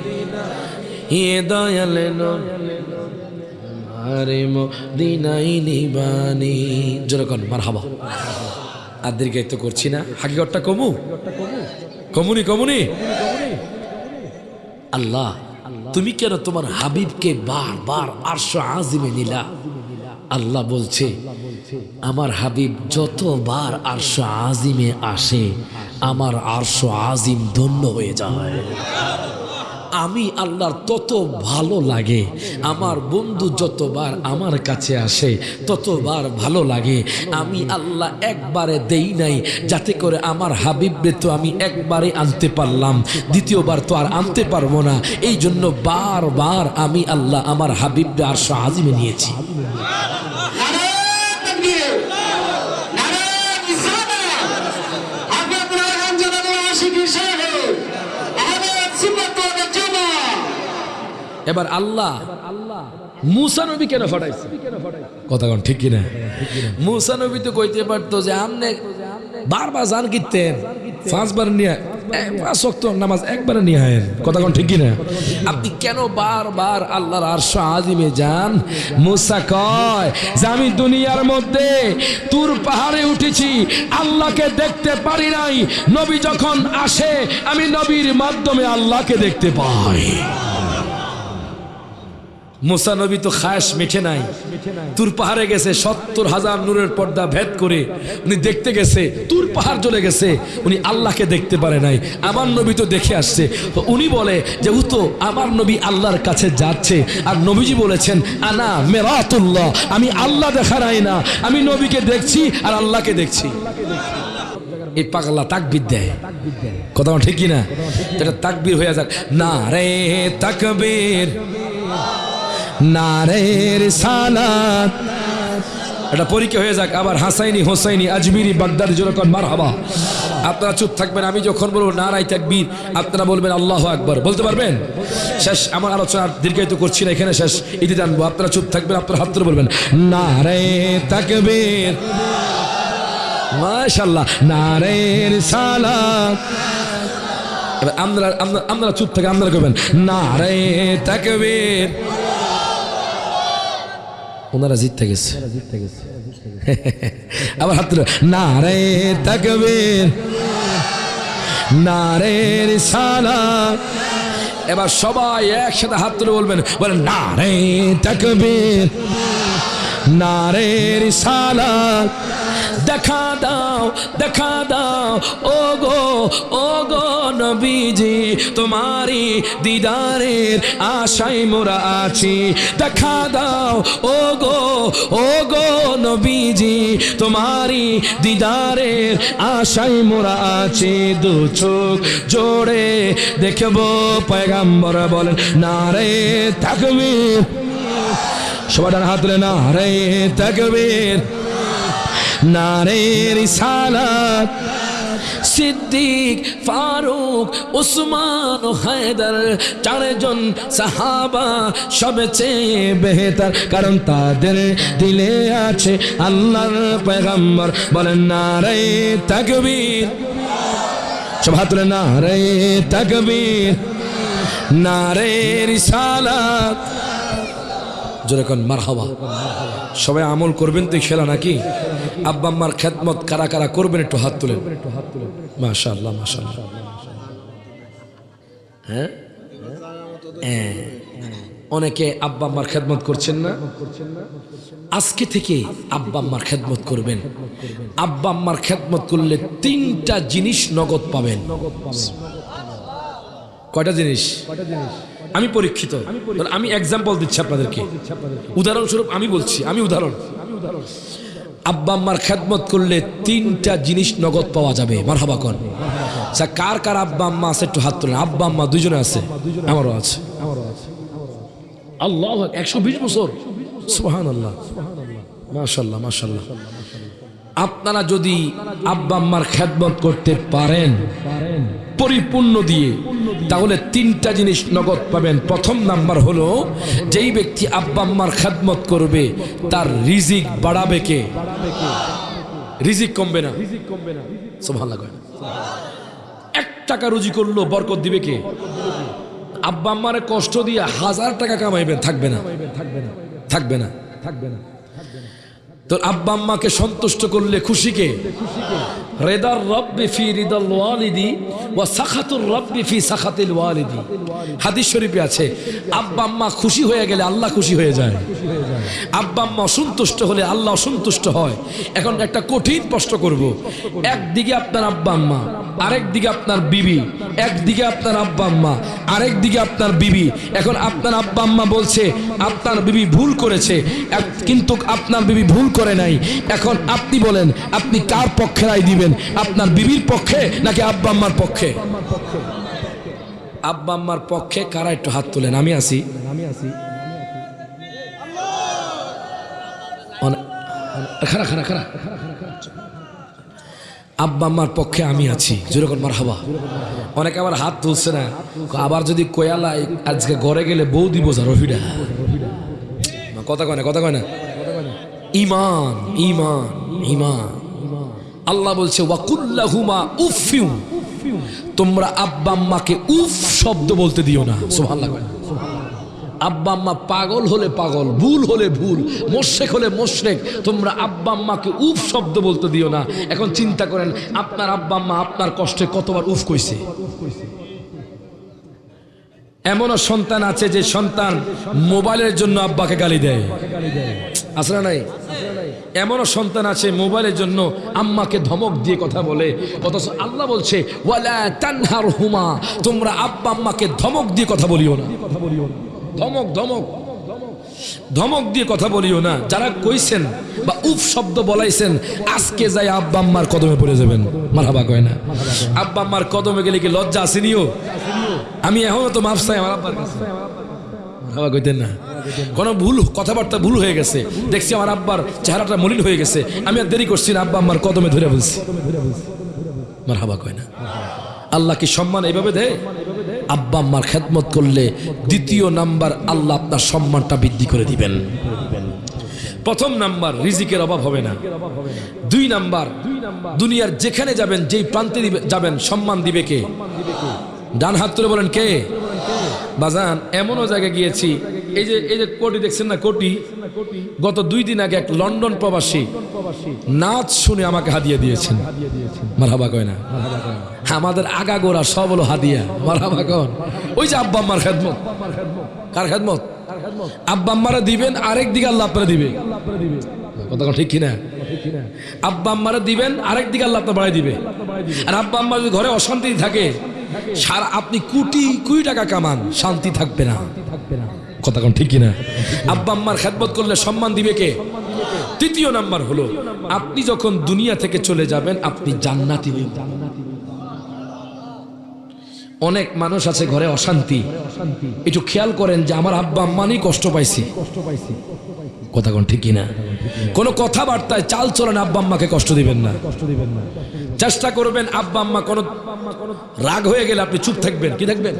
এ দয়াল আমারে মদিনায় নিবানি। যেরকম মারহাবা। আর দীর্ঘায়িত করছি না, হাকিকতটা কমু কমুনি কমুনি। আল্লাহ তুমি কেন তোমার হাবিবকে বারবার আরশ আজিমে নিলা? আল্লাহ বলছে আমার হাবিব যতবার আরশ আজিমে আসে, আমার আরশ আজিম ধন্য হয়ে যায়। আমি আল্লাহর তত ভালো লাগে। আমার বন্ধু যতবার আমার কাছে আসে ততবার ভালো লাগে। আমি আল্লাহ একবারে দেই নাই যাতে করে আমার হাবিবরে তো আমি একবারে আনতে পারলাম, দ্বিতীয়বার তো আর আনতে পারবো না। এই জন্য বারবার আমি আল্লাহ আমার হাবিবরে আরশ আজিমে নিয়েছি। এবার আল্লাহ মুসা নবী কেন ফাটাইছে? কথা কোন ঠিক কিনা? মুসা নবী তো কইতে পারতো যে আমনে বারবার জান কিতেন, 5 বার নিয়ে 5 ওয়াক্ত নামাজ একবারে নিয়ে আয়েন। কথা কোন ঠিক কিনা? আপনি কেন বারবার আল্লাহর আরশ আজিমে যান? মুসা কয় যে আমি দুনিয়ার মধ্যে তুর পাহাড়ে উঠেছি, আল্লাহকে দেখতে পারি নাই। নবী যখন আসে আমি নবীর মাধ্যমে আল্লাহকে দেখতে পাই। মুসা নবী তো খাস মিঠে নাই, তুর পাহাড়ে গেছে, 70,000 নূরের পর্দা ভেদ করে উনি দেখতে গেছে, তুর পাহাড় চলে গেছে, উনি আল্লাহকে দেখতে পারে নাই। আমার নবী তো দেখে আসছে। তো উনি বলে যে ও তো আমার নবী আল্লাহর কাছে যাচ্ছে, আর নবীজি বলেছেন আনা মেরাতুল্লাহ, আমি আল্লাহ দেখা নাই না, আমি নবীকে দেখছি আর আল্লাহকে দেখছি। এই পাগলা তাকবীর দেয়, কথা ঠিক কিনা? এটা তাকবীর হয়ে যাক, নারে তাকবীর নারে রিসালাত, এটা পরীক্ষা হয়ে যাক। আবার হাসাইনি হোসাইনি আজমিরি বাগদাদি যেরকম মারহাবা। আপনারা চুপ থাকবেন, আমি যখন বলবো নারায়ে তাকবীর আপনারা বলবেন আল্লাহু আকবার। বলতে পারবেন? শেষ, আমার আলোচনা দীর্ঘায়িত করছি না, এখানে শেষ, ইতি জানবো। আপনারা চুপ থাকবেন, আপনারা হাত ধরে বলবেন নারায়ে তাকবীর, মাশাআল্লাহ, নারে রিসালাত। এবার আমরা চুপ থাকি, আপনারা কইবেন নারায়ে তাকবীর। ওনারা জিততে গেছে। আবার হাত তুলে নারায়ে তাকবীর নারে রিসালাত। এবার সবাই একসাথে হাত তুলে বলবেন, বলেন নারায়ে তাকবীর নারে রিসালাত। দেখা দাও দেখা দাও ও গো নবীজি, তোমারি দিদারের আশায় মোরা আছি। দেখা দাও ও গো নবীজি, তোমারি দিদারের আশায় মোরা আছি। দু চোখ জোড়ে দেখবো পয়গম্বর, বলেন নারায়ে তাকবীর। সবাই হাত তুলে নারায়ে তাকবীর নারে রিসালাত। সিদ্দিক, ফারুক, উসমান ও হায়দার, 4 জন সাহাবা সবচেয়ে বেহতর, কারণ তাদের দিলে আছে আল্লাহর পয়গম্বর। বলেন নারায়ে তাকবীর। সব হাত তুলে নারায়ে তাকবীর নারে রিসালাত। যেরকম মারহাবা। সবাই আমল করবেন তো খেলা নাকি? আব্বা আম্মার খেদমত কারা কারা করবেন একটু হাত তুলেন। মাশাআল্লাহ মাশাআল্লাহ। হ্যাঁ, অনেকে আব্বা আম্মার খেদমত করছেন না, আজকে থেকে আব্বা আম্মার খেদমত করবেন। আব্বা আম্মার খেদমত করলে 3টা জিনিস নগদ পাবেন। কয়টা জিনিস? আমি পরীক্ষিত, আমি এক্সাম্পল দিচ্ছি আপনাদেরকে, উদাহরণস্বরূপ আমি বলছি, আমি উদাহরণ। আব্বা আম্মার খেদমত করলে 3টা জিনিস নগদ পাওয়া যাবে। মারহাবা কোন? কার কার আব্বা আম্মা আছে একটু হাত তোলেন। আব্বা আম্মা 2 জনে আছে, আমারও আছে। আল্লাহু আকবার, 120 বছর, সুবহানাল্লাহ, মাশাআল্লাহ মাশাআল্লাহ। আপনারা যদি আব্বা আম্মার খেদমত করতে পারেন পরিপূর্ণ দিয়ে, তাহলে 3টা জিনিস নগদ পাবেন। প্রথম নাম্বার হলো, যেই ব্যক্তি আব্বা আম্মার খেদমত করবে তার রিজিক বাড়াবে কে? রিজিক কমবে না। সুবহানাল্লাহ। 1 টাকা রুজি করলো বরকত দিবে কে? আব্বা আম্মারে কষ্ট দিয়ে 1000 টাকা কামাইবেন, থাকবে না, থাকবে না, থাকবে না। তো আব্বা আম্মাকে সন্তুষ্ট করলে খুশি কে? রিদার রাব্বি ফি রিদাল ওয়ালিদি ওয়া সাখাতুর রাব্বি ফি সাখাতিল ওয়ালিদি। হাদিস শরীফে আছে, আব্বা আম্মা খুশি হয়ে গেলে আল্লাহ খুশি হয়ে যায়, আব্বা আম্মা অসন্তুষ্ট হলে আল্লাহ অসন্তুষ্ট হয়। এখন একটা কঠিন প্রশ্ন করব, একদিকে আপনার আব্বা আম্মা, আরেক দিকে আপনার বিবি, একদিকে আপনার আব্বা আম্মা, আরেক দিকে আপনার বিবি। এখন আপনার আব্বা আম্মা বলছে আপনার বিবি ভুল করেছে, কিন্তু আপনার বিবি ভুল করে নাই। এখন আপনি বলেন, আপনি কার পক্ষে রায় দিবেন? আপনার বিবির পক্ষে নাকি আব্বা আম্মার পক্ষে? আব্বা আম্মার পক্ষে কারা একটু হাত তোলেন? আমি আছি। খারা খারা খারা। আব্বা আম্মার পক্ষে আমি আছি, যেরকম মারহাবা। অনেকে আবার হাত তুলছে না, আবার যদি কোয়ালায় আজকে ঘরে গেলে বউ দিব যা রফিডা, কথা কয় না, কথা কয় না। ঈমান ঈমান ঈমান। আল্লাহ বলছে ওয়াকুল্লাহুমা উফিউ, তোমরা আব্বা আম্মাকে উফ শব্দ বলতে দিও না। সুবহানাল্লাহ। আব্বা আম্মা পাগল হলে পাগল, ভুল হলে ভুল, মোশরেক হলে মোশরেক, তোমরা আব্বা আম্মাকে উফ শব্দ বলতে দিও না। এখন চিন্তা করেন আপনার আব্বা আম্মা আপনার কষ্টে কতবার উফ কইছে। এমনও সন্তান আছে যে সন্তান মোবাইলের জন্য আব্বাকে গালি দেয়, আছে না নাই? এমনও সন্তান আছে মোবাইলের জন্য আম্মাকে ধমক দিয়ে কথা বলে, অথচ আল্লাহ বলছে ওয়ালা তানহারহুমা, তোমরা আব্বা আম্মাকে ধমক দিয়ে কথা বলিও না। ধমক ধমক ধমক দিয়ে কথা বলিও না। যারা কইছেন বা উফ শব্দ বলাইছেন, আজকে যাই আব্বা আম্মার কদমে পড়ে যাবেন। মারহাবা কয় না? আব্বা আম্মার কদমে গেলে কি লজ্জা আসেনিও? আমি এখনো তো মাফ চাই আমার আব্বার কাছে। মারহাবা কইতেন না? কোনো ভুল কথাবার্তা ভুল হয়ে গেছে, দেখছি আমার আব্বার চেহারাটা মলিন হয়ে গেছে, আমি আর দেরি করছি না, আব্বা আম্মার কদমে ধরে বলছি। মারহাবা কয় না? আল্লাহ কি সম্মান এইভাবে দেয়? আব্বা আম্মার খেদমত করলে দ্বিতীয় নাম্বার আল্লাহ আপনার সম্মানটা বৃদ্ধি করে দিবেন। প্রথম নাম্বার রিজিকের অভাব হবে না। দুই নাম্বার দুনিয়ার যেখানে যাবেন, যেই প্রান্তে যাবেন, সম্মান দিবে কে? ডান হাত তুলে বলেন কে? বাজান এমনও জায়গায় গিয়েছি, এই যে কোটি দেখছেন না, কোটি গত 2 দিন আগে এক লন্ডন প্রবাসী নাচ শুনে আমাকে হাদিয়া দিয়েছেন। মারহাবা কয় না? আমাদের আগাগোড়া সব হলো হাদিয়া। মারহাবা কন? ওই যে আব্বা আম্মার খেদমত। কার খেদমত? আব্বা আম্মারা দিবেন, আরেক দিকে আল্লাহ আপনারা দিবে। কথা ঠিক কিনা? আব্বা আম্মারা দিবেন, আরেক দিকে আল্লাহ আপনার বাড়াই দিবে। আর আব্বা আম্মা যদি ঘরে অশান্তি থাকে, সারা আপনি কোটি কোটি টাকা কামান, শান্তি থাকবে না। কথা কোন ঠিক কিনা? আব্বা আম্মার খেদমত করলে সম্মান দিবে কে? তৃতীয় নাম্বার হলো আপনি যখন দুনিয়া থেকে চলে যাবেন, আপনি জান্নাতি হবেন। অনেক মানুষ আছে ঘরে অশান্তি, একটু খেয়াল করেন যে আমার আব্বা আম্মানি কষ্ট পাইছি। কথা কোন ঠিক কিনা? কোন কথাবার্তায় চাল চলেন আব্বা আম্মাকে কষ্ট দিবেন না। চেষ্টা করবেন আব্বা আম্মা কোন রাগ হয়ে গেলে আপনি চুপ থাকবেন। কি থাকবেন?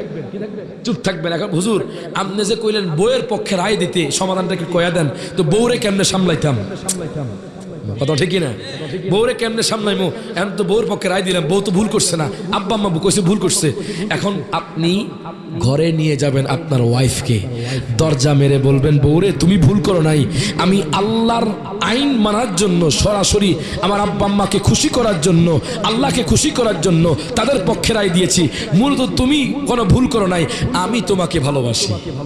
চুপ থাকবেন। এখন হুজুর আপনি যে কইলেন বউয়ের পক্ষে রায় দিতে, সমাধানটা কি কয়া দেন তো, বউরে কেমনে সামলাইতাম? কথা ঠিক না? বউরে কেমনে সামলাইমো? এখন তো বউর পক্ষে রায় দিলাম, বউ তো ভুল করছে না, আব্বা আম্মা কইছে ভুল করছে। এখন আপনি ঘরে নিয়ে যাবেন আপনার ওয়াইফকে, দরজা মেরে বলবেন বউরে তুমি ভুল করো নাই, আমি আল্লাহর আইন মানার জন্য, সরাসরি আমার আব্বা আম্মাকে খুশি করার জন্য, আল্লাহকে খুশি করার জন্য তাদের পক্ষে রায় দিয়েছি, মূলত তুমি কোনো ভুল করো নাই, আমি তোমাকে ভালোবাসি।